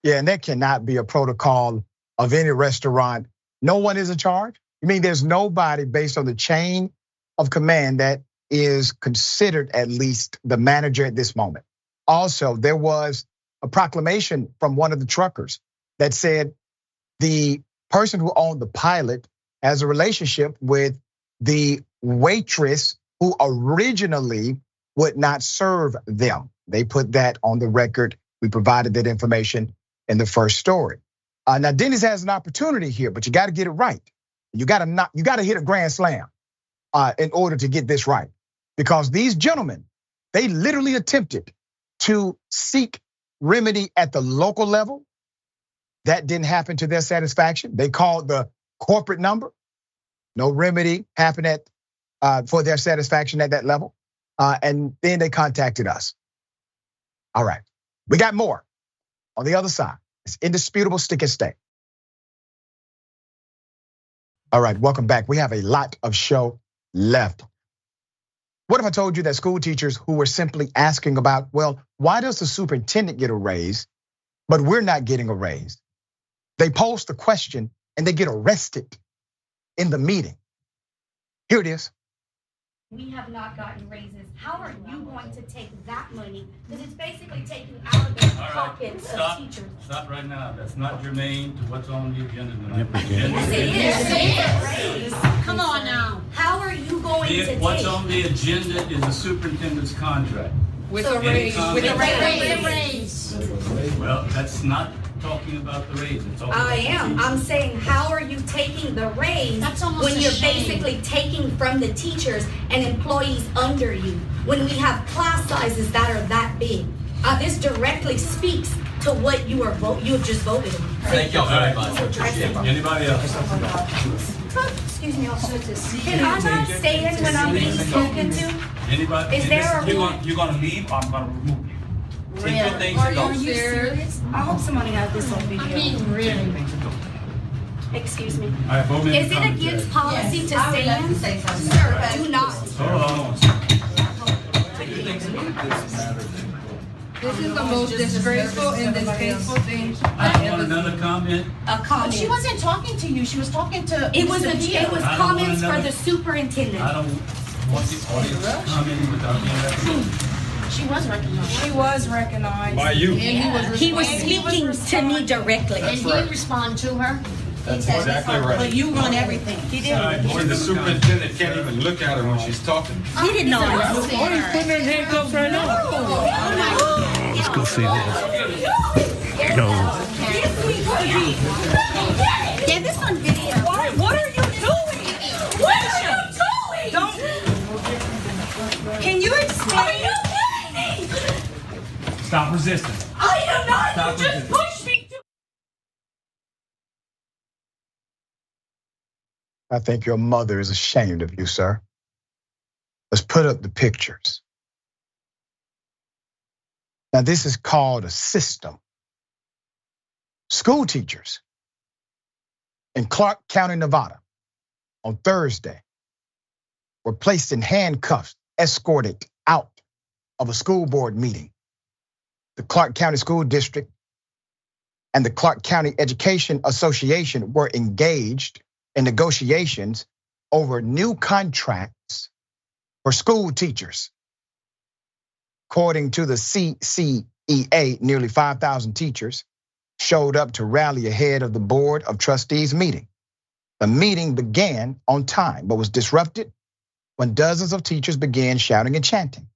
Speaker 1: Yeah, and that cannot be a protocol of any restaurant. No one is in charge. You mean there's nobody based on the chain of command that is considered at least the manager at this moment. Also, there was a proclamation from one of the truckers that said the person who owned the Pilot has a relationship with the waitress who originally would not serve them. They put that on the record. We provided that information in the first story. Now, Denny's has an opportunity here, but you got to get it right. You got to hit a grand slam in order to get this right. Because these gentlemen, they literally attempted to seek remedy at the local level. That didn't happen to their satisfaction. They called the corporate number. No remedy happened for their satisfaction at that level. And then they contacted us. All right, we got more on the other side. It's indisputable, stick and stay. All right, welcome back. We have a lot of show left. What if I told you that school teachers who were simply asking about, well, why does the superintendent get a raise, but we're not getting a raise? They pose the question and they get arrested in the meeting. Here it is.
Speaker 12: We have not gotten raises. How are you going to take that money? Because it's basically taking out of the pockets of teachers.
Speaker 13: Stop right now. That's not germane to what's on the agenda tonight.
Speaker 12: Yes, it is. Come on now. How are you going to take?
Speaker 13: What's on the agenda is the superintendent's contract.
Speaker 12: With a raise. With a raise.
Speaker 13: Well, that's not talking about the raise.
Speaker 12: I am. I'm saying, how are you taking the raise when you're basically taking from the teachers and employees under you, when we have class sizes that are that big? This directly speaks to what you have just voted on.
Speaker 13: Thank y'all very much. Anybody else?
Speaker 12: Excuse me, officer. Can I not stand when I'm being spoken to?
Speaker 13: Anybody?
Speaker 12: Is there a rule?
Speaker 13: You're gonna leave, or I'm gonna remove you. Take your things
Speaker 12: Are
Speaker 13: and go.
Speaker 12: you serious? I hope somebody has this on video.
Speaker 13: Take your things and go.
Speaker 12: Excuse me.
Speaker 13: All right, 4 minutes.
Speaker 12: Is it against policy to stand?
Speaker 7: Sir,
Speaker 12: Do not.
Speaker 13: Hold on.
Speaker 7: this is the most disgraceful and distasteful thing
Speaker 13: I
Speaker 7: I've
Speaker 13: want
Speaker 7: ever
Speaker 13: another comment.
Speaker 12: A comment.
Speaker 7: She wasn't talking to you. She was talking to.
Speaker 12: It was
Speaker 7: Mr. Dia.
Speaker 12: comments for
Speaker 13: another-
Speaker 12: the superintendent.
Speaker 13: I don't want the audience commenting without being recognized.
Speaker 7: She was recognized. She was recognized.
Speaker 13: By you.
Speaker 7: And
Speaker 12: He was speaking to me directly.
Speaker 7: And he responded to her.
Speaker 13: That's exactly right.
Speaker 7: But you run everything. He did.
Speaker 13: Boy, the superintendent can't even look at her when she's talking.
Speaker 12: He did not.
Speaker 7: Let's
Speaker 14: go see this. No.
Speaker 12: Yeah, this on video. What are you doing? What are you doing? Don't. Can you explain?
Speaker 13: Stop resisting.
Speaker 12: I am not.
Speaker 13: Stop
Speaker 12: You just
Speaker 13: resisting.
Speaker 12: pushed me.
Speaker 1: I think your mother is ashamed of you, sir. Let's put up the pictures. Now, this is called a system. School teachers in Clark County, Nevada, on Thursday were placed in handcuffs, escorted out of a school board meeting. The Clark County School District and the Clark County Education Association were engaged in negotiations over new contracts for school teachers. According to the CCEA, nearly 5,000 teachers showed up to rally ahead of the Board of Trustees meeting. The meeting began on time, but was disrupted when dozens of teachers began shouting and chanting,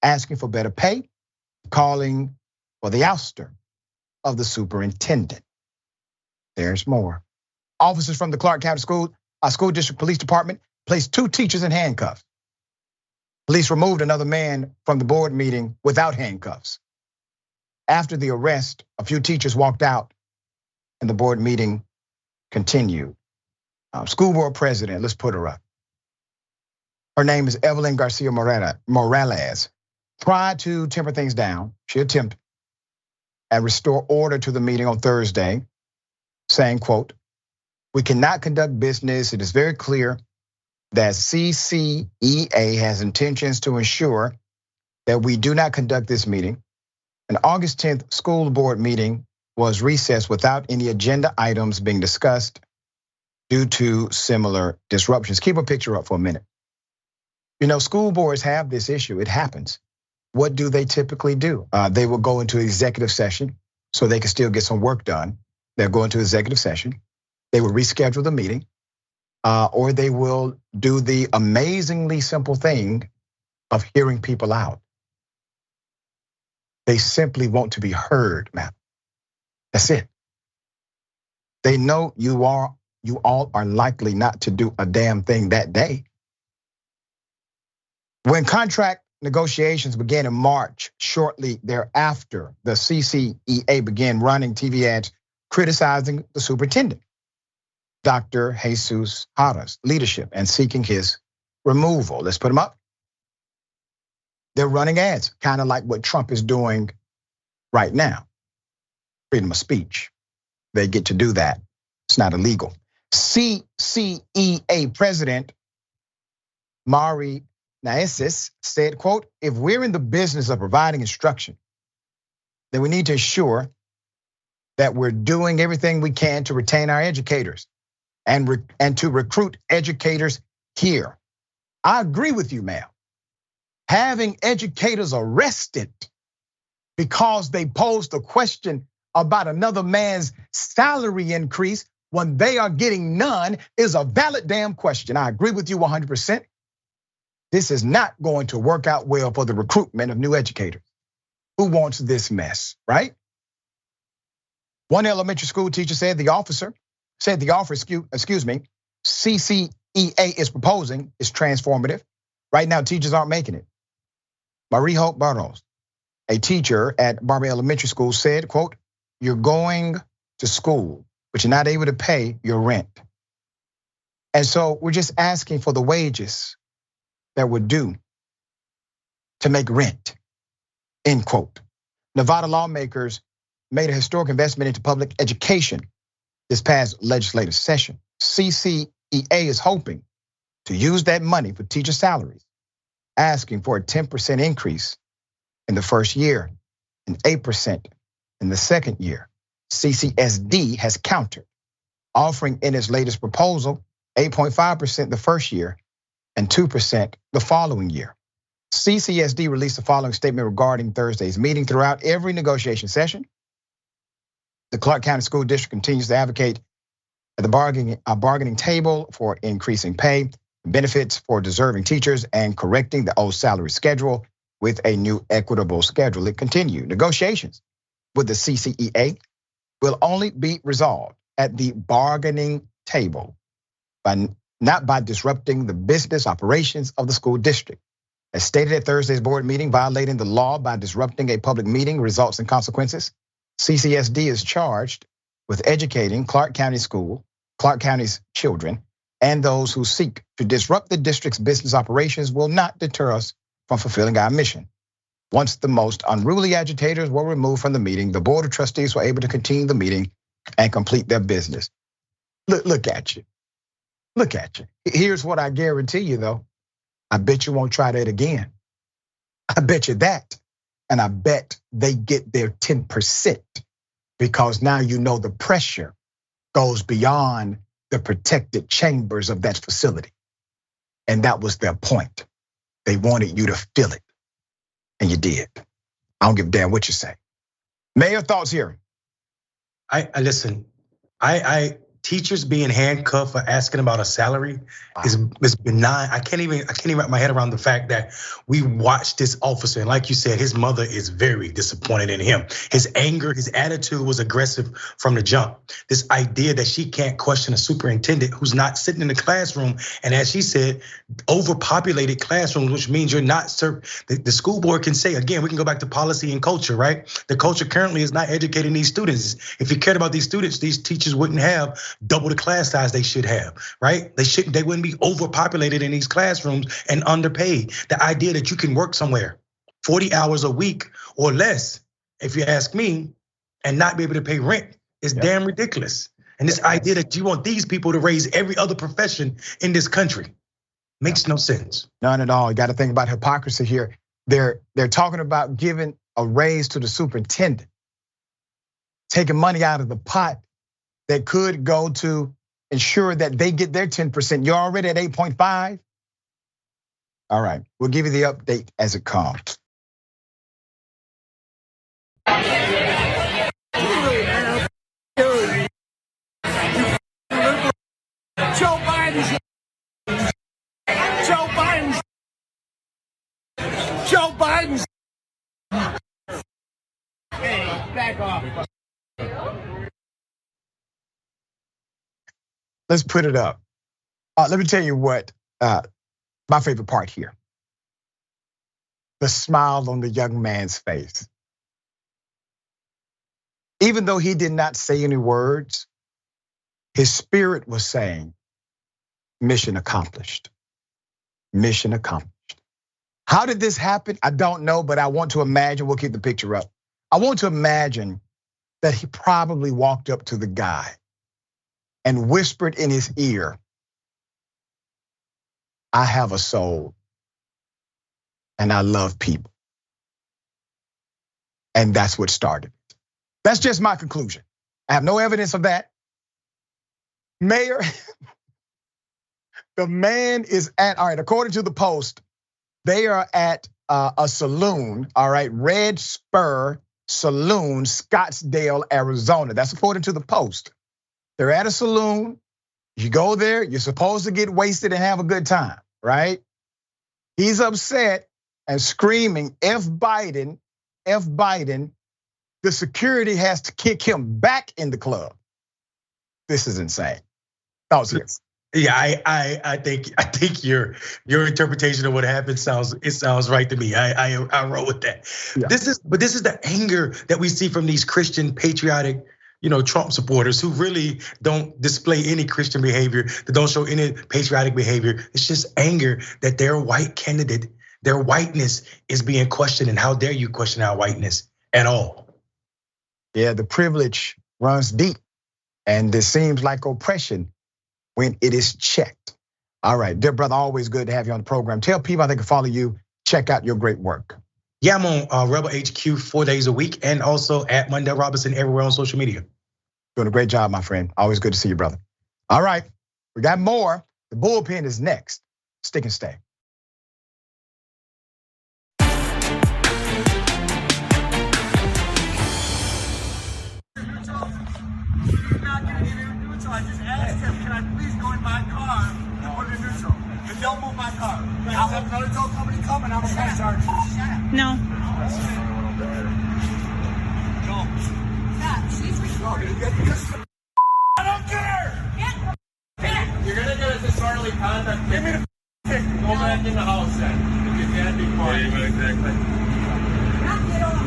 Speaker 1: asking for better pay, calling for the ouster of the superintendent. There's more. Officers from the Clark County School District Police Department placed 2 teachers in handcuffs. Police removed another man from the board meeting without handcuffs. After the arrest, a few teachers walked out and the board meeting continued. School board president, let's put her up. Her name is Evelyn Garcia Morales. Tried to temper things down. She attempted and restore order to the meeting on Thursday, saying, quote, "We cannot conduct business. It is very clear that CCEA has intentions to ensure that we do not conduct this meeting. An August 10th school board meeting was recessed without any agenda items being discussed due to similar disruptions." Keep a picture up for a minute. You know, school boards have this issue. It happens. What do they typically do? They will go into executive session so they can still get some work done. They'll go into executive session. They will reschedule the meeting, or they will do the amazingly simple thing of hearing people out. They simply want to be heard, man. That's it. They know you all are likely not to do a damn thing that day. When contract negotiations began in March, shortly thereafter, the CCEA began running TV ads criticizing the superintendent, Dr. Jesus Hara's leadership, and seeking his removal. Let's put them up. They're running ads, kind of like what Trump is doing right now. Freedom of speech. They get to do that. It's not illegal. CCEA President Mari Naesis said, quote, "If we're in the business of providing instruction, then we need to ensure that we're doing everything we can to retain our educators and to recruit educators here." I agree with you, ma'am. Having educators arrested because they posed a question about another man's salary increase when they are getting none is a valid damn question. I agree with you 100%. This is not going to work out well for the recruitment of new educators. Who wants this mess, right? One elementary school teacher said the offer, CCEA is proposing is transformative. Right now, teachers aren't making it. Marie Hope Barros, a teacher at Barbary Elementary School, said, quote, "You're going to school, but you're not able to pay your rent. And so we're just asking for the wages that we're due to make rent," end quote. Nevada lawmakers made a historic investment into public education this past legislative session. CCEA is hoping to use that money for teacher salaries, asking for a 10% increase in the first year and 8% in the second year. CCSD has countered, offering in its latest proposal 8.5% the first year and 2% the following year. CCSD released the following statement regarding Thursday's meeting. Throughout every negotiation session, the Clark County School District continues to advocate at the bargaining table for increasing pay, benefits for deserving teachers, and correcting the old salary schedule with a new equitable schedule. It continued. Negotiations with the CCEA will only be resolved at the bargaining table, not by disrupting the business operations of the school district. As stated at Thursday's board meeting, violating the law by disrupting a public meeting results in consequences. CCSD is charged with educating Clark County's children, and those who seek to disrupt the district's business operations will not deter us from fulfilling our mission. Once the most unruly agitators were removed from the meeting, the board of trustees were able to continue the meeting and complete their business. Look at you. Look at you. Here's what I guarantee you though. I bet you won't try that again. I bet you that. And I bet they get their 10% because now you know the pressure goes beyond the protected chambers of that facility. And that was their point. They wanted you to feel it. And you did. I don't give a damn what you say. Mayor, thoughts here?
Speaker 6: I listen, teachers being handcuffed for asking about a salary is benign. I can't even wrap my head around the fact that we watched this officer, and like you said, his mother is very disappointed in him. His anger, his attitude was aggressive from the jump. This idea that she can't question a superintendent who's not sitting in the classroom, and as she said, overpopulated classrooms, which means you're not the school board can say, again, we can go back to policy and culture, right? The culture currently is not educating these students. If you cared about these students, these teachers wouldn't have double the class size they should have, right? They wouldn't be overpopulated in these classrooms and underpaid. The idea that you can work somewhere 40 hours a week or less, if you ask me, and not be able to pay rent is damn ridiculous. And this idea that you want these people to raise every other profession in this country makes no sense.
Speaker 1: None at all. You got to think about hypocrisy here. They're talking about giving a raise to the superintendent, taking money out of the pot that could go to ensure that they get their 10%. You're already at 8.5. All right, we'll give you the update as it comes.
Speaker 15: Joe Biden's. Hey, back off.
Speaker 1: Let's put it up. Let me tell you what my favorite part here. The smile on the young man's face. Even though he did not say any words, his spirit was saying, mission accomplished. Mission accomplished. How did this happen? I don't know, but I want to imagine, we'll keep the picture up. I want to imagine that he probably walked up to the guy and whispered in his ear, I have a soul and I love people. And that's what started. That's just my conclusion. I have no evidence of that. Mayor, the man is at, all right, according to the Post, they are at a saloon, all right, Red Spur Saloon, Scottsdale, Arizona. That's according to the Post. They're at a saloon. You go there, you're supposed to get wasted and have a good time, right? He's upset and screaming, F Biden, F Biden. The security has to kick him back in the club. This is insane. Thoughts here?
Speaker 6: Yeah, I think your interpretation of what happened sounds right to me. I roll with that. Yeah. This is the anger that we see from these Christian patriotic, Trump supporters who really don't display any Christian behavior, that don't show any patriotic behavior. It's just anger that their white candidate, their whiteness is being questioned, and how dare you question our whiteness at all?
Speaker 1: Yeah, the privilege runs deep, and it seems like oppression when it is checked. All right, dear brother, always good to have you on the program. Tell people how they can follow you, check out your great work.
Speaker 6: Yeah, I'm on Rebel HQ 4 days a week, and also at Mondale Robinson everywhere on social media.
Speaker 1: Doing a great job, my friend. Always good to see you, brother. All right, we got more. The bullpen is next. Stick and stay.
Speaker 15: I just asked him, can I please go in my car and put it in neutral? And don't move my car. I'll have another tow company come and I'm gonna press charges.
Speaker 12: No.
Speaker 15: I don't care! You're gonna get a disorderly conduct. Give me the ticket. Go back in the house then. If you can't be quiet. Exactly. Knock it off.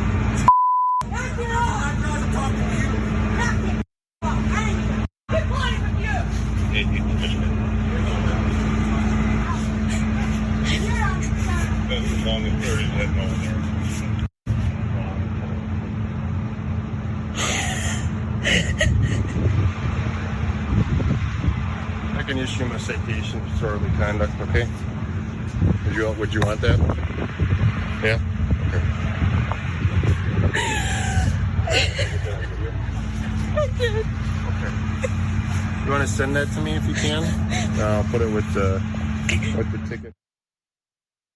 Speaker 15: Knock it off. I'm not talking to you. Knock it off. Quit playing with you.
Speaker 14: As long as there is no one there. I can issue him a citation for disorderly conduct, okay? Would you want that? Yeah? Okay. Okay. You want to send that to me if you can? I'll put it with the ticket.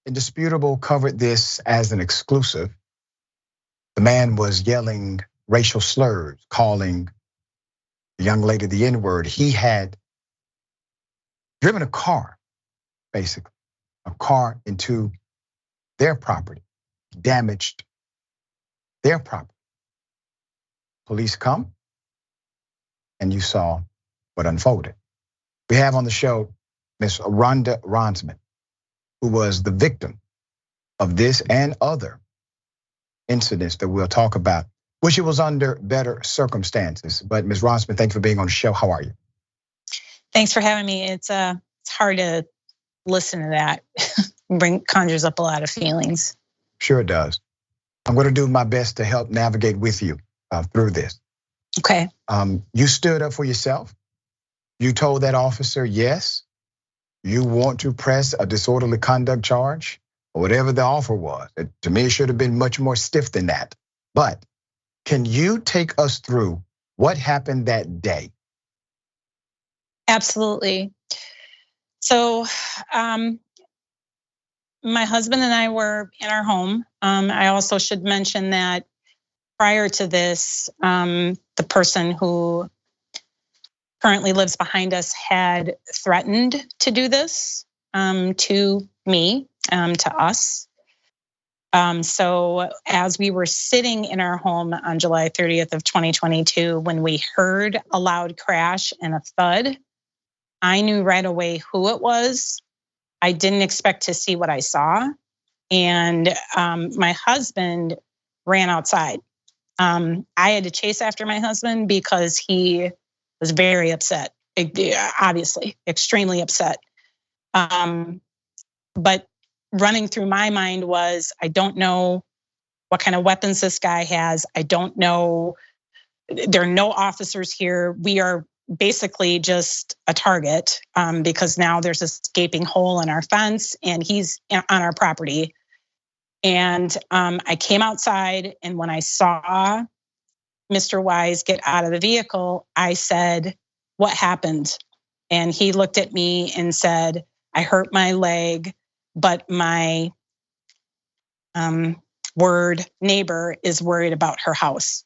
Speaker 1: Indisputable covered this as an exclusive. The man was yelling racial slurs, calling the young lady the N-word. He had driven a car, basically, a car into their property, damaged their property. Police come, and you saw what unfolded. We have on the show Miss Rhonda Ronsman, who was the victim of this and other incidents that we'll talk about. Wish it was under better circumstances. But Ms. Ronsman, thanks for being on the show. How are you?
Speaker 16: Thanks for having me. It's hard to listen to that. Conjures up a lot of feelings.
Speaker 1: Sure it does. I'm going to do my best to help navigate with you through this.
Speaker 16: Okay.
Speaker 1: You stood up for yourself. You told that officer, yes, you want to press a disorderly conduct charge, or whatever the offer was. To me, it should have been much more stiff than that. But can you take us through what happened that day?
Speaker 16: Absolutely. So, my husband and I were in our home. I also should mention that prior to this, the person who currently lives behind us had threatened to do this to me, to us. So as we were sitting in our home on July 30th of 2022, when we heard a loud crash and a thud, I knew right away who it was. I didn't expect to see what I saw. And my husband ran outside. I had to chase after my husband because he was very upset, obviously, extremely upset. But running through my mind was, I don't know what kind of weapons this guy has. I don't know, there are no officers here. We are basically just a target because now there's this gaping hole in our fence and he's on our property. And I came outside, and when I saw Mr. Wise get out of the vehicle, I said, what happened? And he looked at me and said, I hurt my leg, but my neighbor is worried about her house.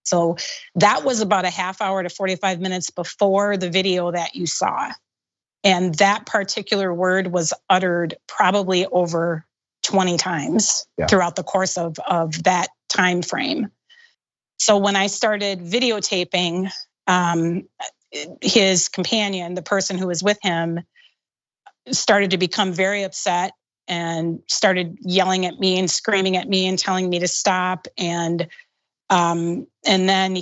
Speaker 16: So that was about a half hour to 45 minutes before the video that you saw. And that particular word was uttered probably over 20 times throughout the course of that time frame. So when I started videotaping, his companion, the person who was with him, started to become very upset and started yelling at me and screaming at me and telling me to stop. And then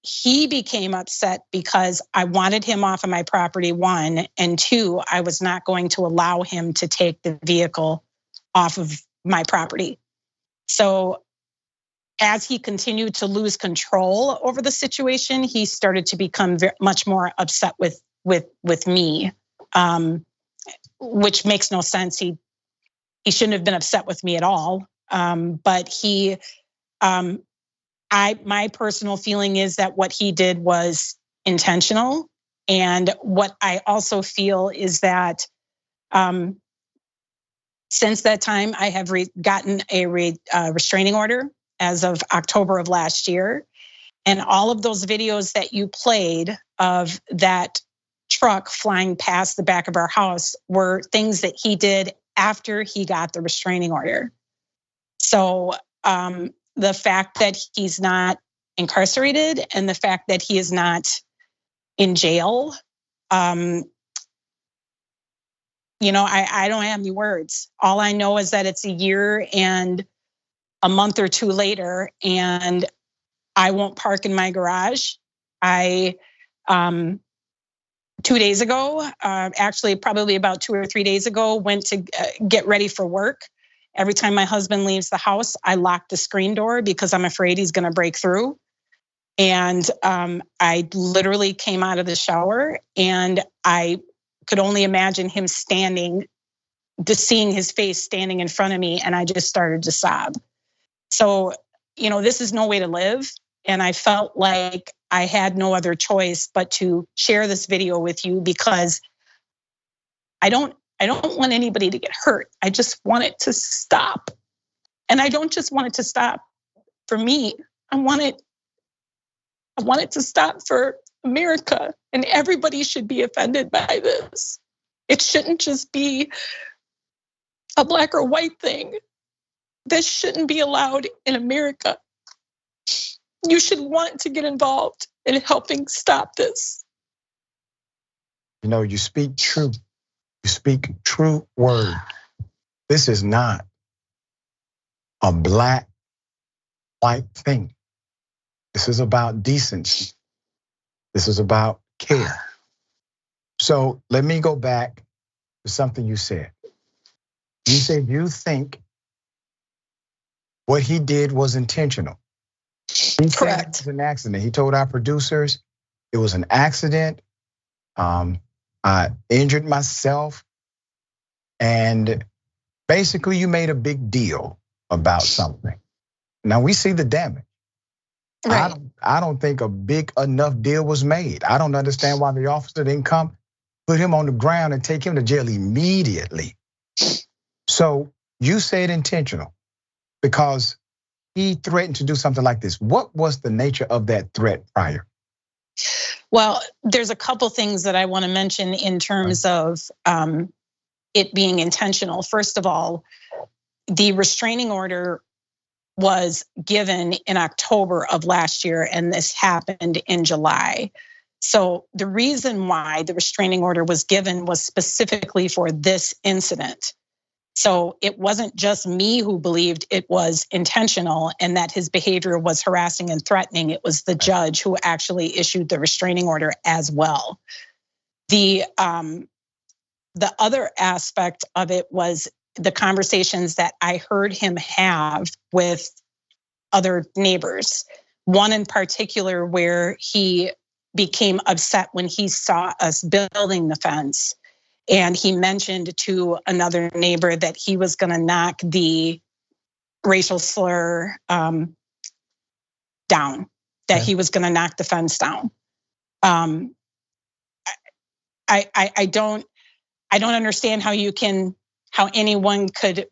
Speaker 16: he became upset because I wanted him off of my property, one, and two, I was not going to allow him to take the vehicle off of my property. So as he continued to lose control over the situation, he started to become much more upset with me, which makes no sense. He shouldn't have been upset with me at all. But my personal feeling is that what he did was intentional. And what I also feel is that since that time, I have gotten a restraining order as of October of last year. And all of those videos that you played of that truck flying past the back of our house were things that he did after he got the restraining order. So the fact that he's not incarcerated and the fact that he is not in jail, I don't have any words. All I know is that it's a year and a month or two later, and I won't park in my garage. 2 days ago, actually probably about 2 or 3 days ago, went to get ready for work. Every time my husband leaves the house, I lock the screen door because I'm afraid he's gonna break through. And I literally came out of the shower and I could only imagine him seeing his face standing in front of me, and I just started to sob. So, this is no way to live. And I felt like I had no other choice but to share this video with you because I don't want anybody to get hurt. I just want it to stop. And I don't just want it to stop for me. I want it to stop for America, and everybody should be offended by this. It shouldn't just be a black or white thing. This shouldn't be allowed in America. You should want to get involved in helping stop this.
Speaker 1: You speak true. You speak true word. This is not a black, white thing. This is about decency. This is about care. So let me go back to something you said. You said you think what he did was intentional. He said it was an accident. He told our producers it was an accident. I injured myself. And basically you made a big deal about something. Now we see the damage. Right. I don't think a big enough deal was made. I don't understand why the officer didn't come, put him on the ground and take him to jail immediately. So you said intentional because he threatened to do something like this. What was the nature of that threat prior?
Speaker 16: Well, there's a couple things that I want to mention in terms of it being intentional. First of all, the restraining order was given in October of last year, and this happened in July. So the reason why the restraining order was given was specifically for this incident. So it wasn't just me who believed it was intentional and that his behavior was harassing and threatening. It was the judge who actually issued the restraining order as well. The other aspect of it was the conversations that I heard him have with other neighbors. One in particular where he became upset when he saw us building the fence. And he mentioned to another neighbor that he was gonna knock the racial slur down, that he was gonna knock the fence down. I don't understand how anyone could,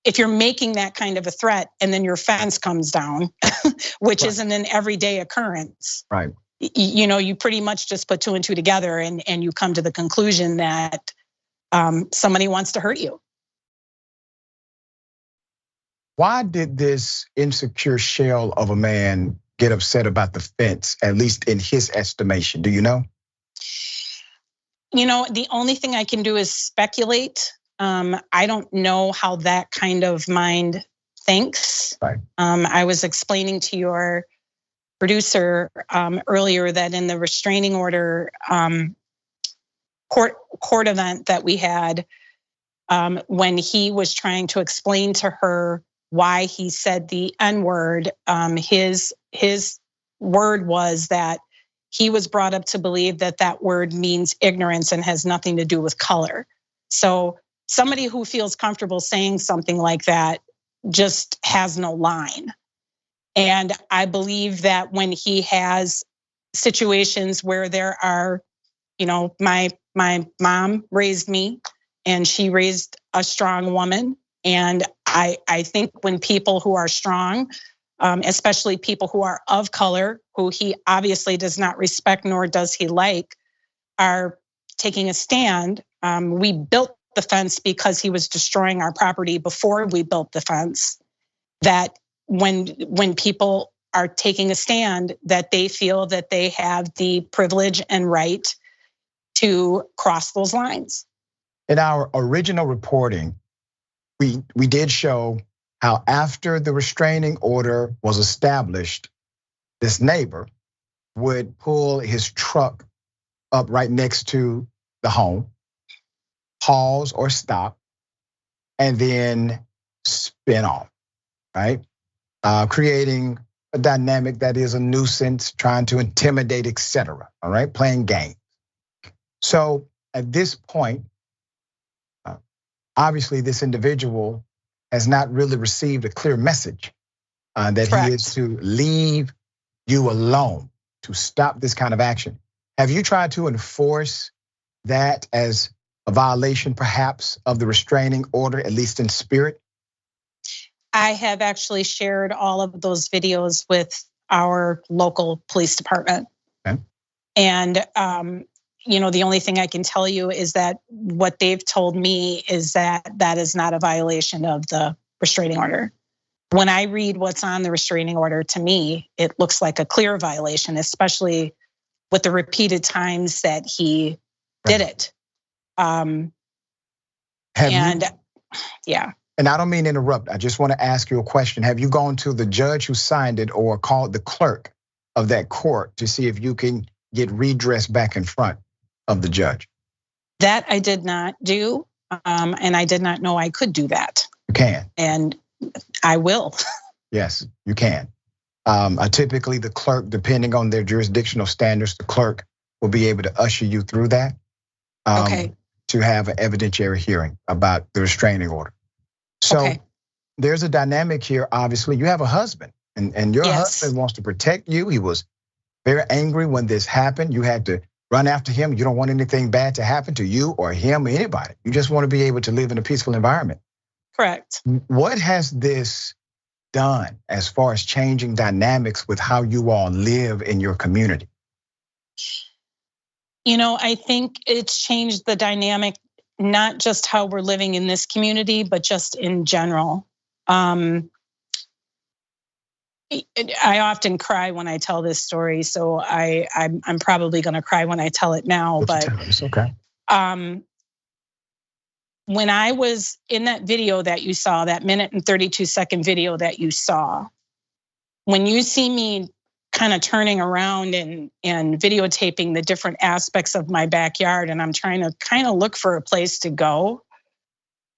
Speaker 16: if you're making that kind of a threat and then your fence comes down, which isn't an everyday occurrence.
Speaker 1: Right.
Speaker 16: You pretty much just put two and two together and you come to the conclusion that somebody wants to hurt you.
Speaker 1: Why did this insecure shell of a man get upset about the fence, at least in his estimation? Do you know?
Speaker 16: You know, the only thing I can do is speculate. I don't know how that kind of mind thinks.
Speaker 1: Right.
Speaker 16: I was explaining to your producer earlier that in the restraining order court event that we had, when he was trying to explain to her why he said the N-word, his word was that he was brought up to believe that that word means ignorance and has nothing to do with color. So somebody who feels comfortable saying something like that just has no line. And I believe that when he has situations where there are, you know, my mom raised me and she raised a strong woman. And I think when people who are strong, especially people who are of color, who he obviously does not respect nor does he like, are taking a stand. We built the fence because he was destroying our property before we built the fence. That when people are taking a stand, that they feel that they have the privilege and right to cross those lines.
Speaker 1: In our original reporting, we did show how after the restraining order was established, this neighbor would pull his truck up right next to the home, pause or stop, and then spin off, right? Creating a dynamic that is a nuisance, trying to intimidate, etc. All right, playing games. So at this point, obviously this individual has not really received a clear message that
Speaker 16: Correct.
Speaker 1: He is to leave you alone, to stop this kind of action. Have you tried to enforce that as a violation perhaps of the restraining order, at least in spirit?
Speaker 16: I have actually shared all of those videos with our local police department.
Speaker 1: Okay.
Speaker 16: And you know, the only thing I can tell you is that what they've told me is that that is not a violation of the restraining order. When I read what's on the restraining order, to me, it looks like a clear violation, especially with the repeated times that he did it. Yeah.
Speaker 1: And I don't mean to interrupt. I just want to ask you a question. Have you gone to the judge who signed it or called the clerk of that court to see if you can get redress back in front of the judge?
Speaker 16: That I did not do, and I did not know I could do that.
Speaker 1: You can.
Speaker 16: And I will.
Speaker 1: Yes, you can. Typically the clerk, depending on their jurisdictional standards, the clerk will be able to usher you through that.
Speaker 16: Okay.
Speaker 1: To have an evidentiary hearing about the restraining order. So there's a dynamic here. Obviously, you have a husband, and your husband wants to protect you. He was very angry when this happened. You had to run after him. You don't want anything bad to happen to you or him or anybody. You just want to be able to live in a peaceful environment.
Speaker 16: Correct.
Speaker 1: What has this done as far as changing dynamics with how you all live in your community?
Speaker 16: You know, I think it's changed the dynamic, not just how we're living in this community, but just in general. I often cry when I tell this story, so I'm probably going to cry when I tell it now. But
Speaker 1: it's okay.
Speaker 16: When I was in that video that you saw, that 1 and 32-second video that you saw, when you see me kind of turning around and videotaping the different aspects of my backyard, and I'm trying to kind of look for a place to go.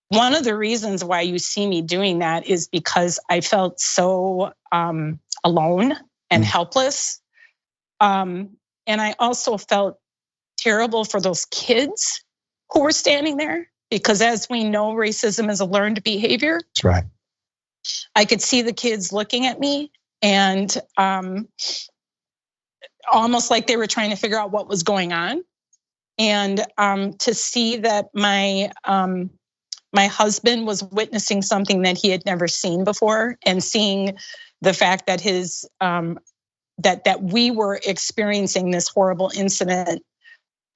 Speaker 16: One of the reasons why you see me doing that is because I felt so alone and helpless. And I also felt terrible for those kids who were standing there, because as we know, racism is a learned behavior.
Speaker 1: That's right.
Speaker 16: I could see the kids looking at me and almost like they were trying to figure out what was going on. And to see that my husband was witnessing something that he had never seen before, and seeing the fact that his that we were experiencing this horrible incident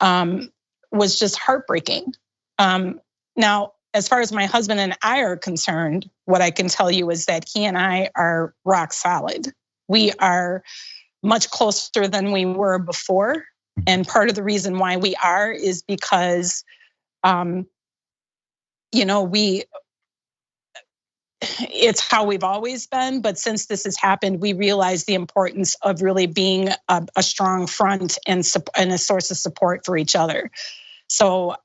Speaker 16: was just heartbreaking. Now, as far as my husband and I are concerned, what I can tell you is that he and I are rock solid. We are much closer than we were before. And part of the reason why we are is because, it's how we've always been, but since this has happened, we realize the importance of really being a strong front and a source of support for each other. So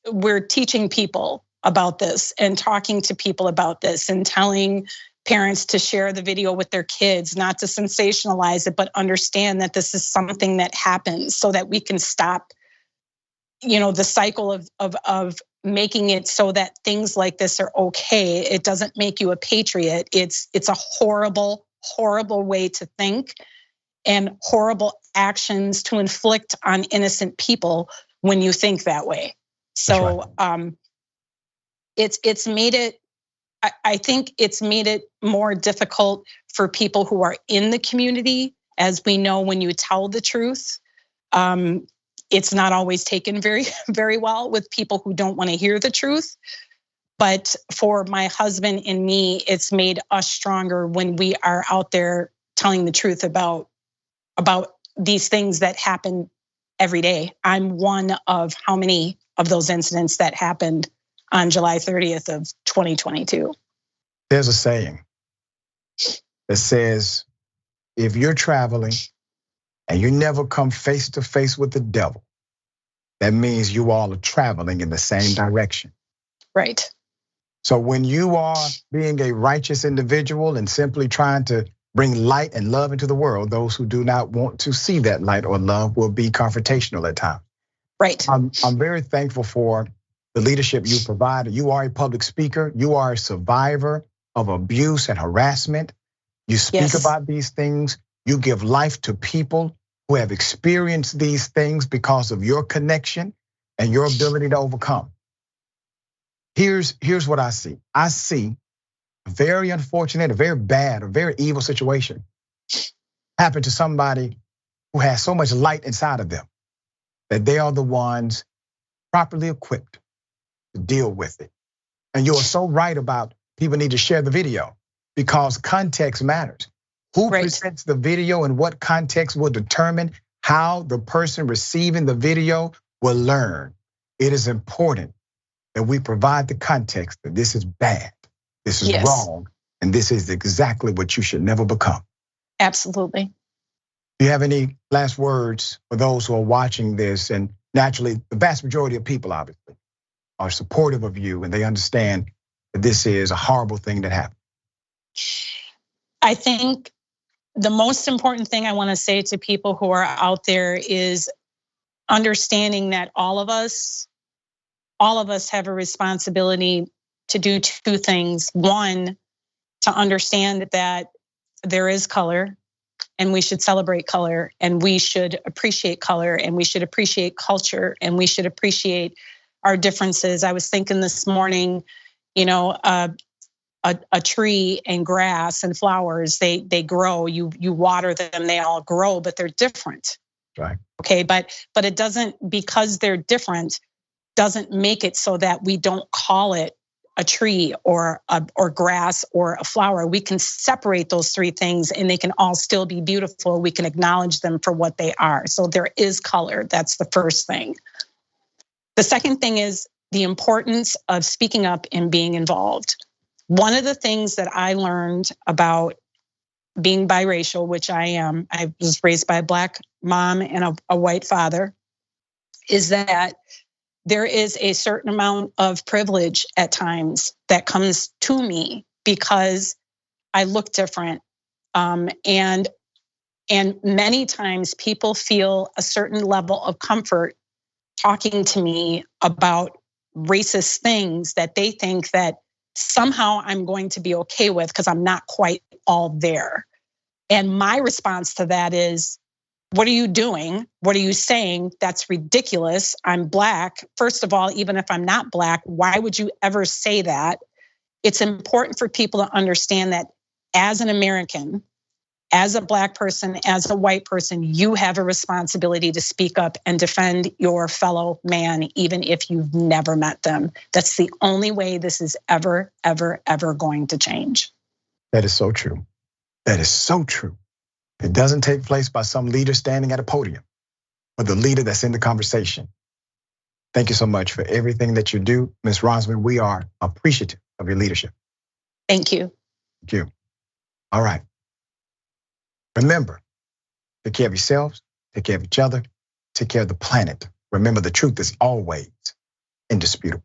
Speaker 16: we're teaching people about this and talking to people about this and telling parents to share the video with their kids, not to sensationalize it, but understand that this is something that happens so that we can stop, the cycle of making it so that things like this are okay. It doesn't make you a patriot. It's a horrible, horrible way to think and horrible actions to inflict on innocent people when you think that way. So it's made it, I think it's made it more difficult for people who are in the community. As we know, when you tell the truth, it's not always taken very, very well with people who don't want to hear the truth. But for my husband and me, it's made us stronger when we are out there telling the truth about these things that happen every day. I'm one of how many of those incidents that happened on July 30th of 2022.
Speaker 1: There's a saying that says, if you're traveling and you never come face to face with the devil, that means you all are traveling in the same direction.
Speaker 16: Right.
Speaker 1: So when you are being a righteous individual and simply trying to bring light and love into the world, those who do not want to see that light or love will be confrontational at times.
Speaker 16: Right.
Speaker 1: I'm very thankful for the leadership you provided. You are a public speaker. You are a survivor of abuse and harassment. You speak about these things. You give life to people who have experienced these things because of your connection and your ability to overcome. Here's what I see. I see a very unfortunate, a very bad, a very evil situation happen to somebody who has so much light inside of them that they are the ones properly equipped to deal with it. And you're so right about people need to share the video because context matters. Who presents the video and what context will determine how the person receiving the video will learn. It is important that we provide the context that this is bad, this is wrong, and this is exactly what you should never become.
Speaker 16: Absolutely.
Speaker 1: Do you have any last words for those who are watching this? And naturally, the vast majority of people obviously are supportive of you and they understand that this is a horrible thing that happened.
Speaker 16: I think the most important thing I want to say to people who are out there is understanding that all of us have a responsibility to do two things. One, to understand that there is color and we should celebrate color and we should appreciate color and we should appreciate culture and we should appreciate our differences. I was thinking this morning, a tree and grass and flowers, they grow, you water them, they all grow, but they're different.
Speaker 1: Right.
Speaker 16: Okay, but it doesn't, because they're different, doesn't make it so that we don't call it a tree or grass or a flower. We can separate those three things and they can all still be beautiful. We can acknowledge them for what they are. So there is color, that's the first thing. The second thing is the importance of speaking up and being involved. One of the things that I learned about being biracial, which I am, I was raised by a Black mom and a white father, is that there is a certain amount of privilege at times that comes to me because I look different. And many times people feel a certain level of comfort talking to me about racist things that they think that somehow I'm going to be okay with because I'm not quite all there. And my response to that is, what are you doing? What are you saying? That's ridiculous. I'm Black. First of all, even if I'm not Black, why would you ever say that? It's important for people to understand that as an American, as a Black person, as a white person, you have a responsibility to speak up and defend your fellow man, even if you've never met them. That's the only way this is ever, ever, ever going to change.
Speaker 1: That is so true. That is so true. It doesn't take place by some leader standing at a podium. but the leader that's in the conversation. Thank you so much for everything that you do. Ms. Rosman, we are appreciative of your leadership.
Speaker 16: Thank you.
Speaker 1: Thank you. All right. Remember, take care of yourselves, take care of each other, take care of the planet. Remember, the truth is always indisputable.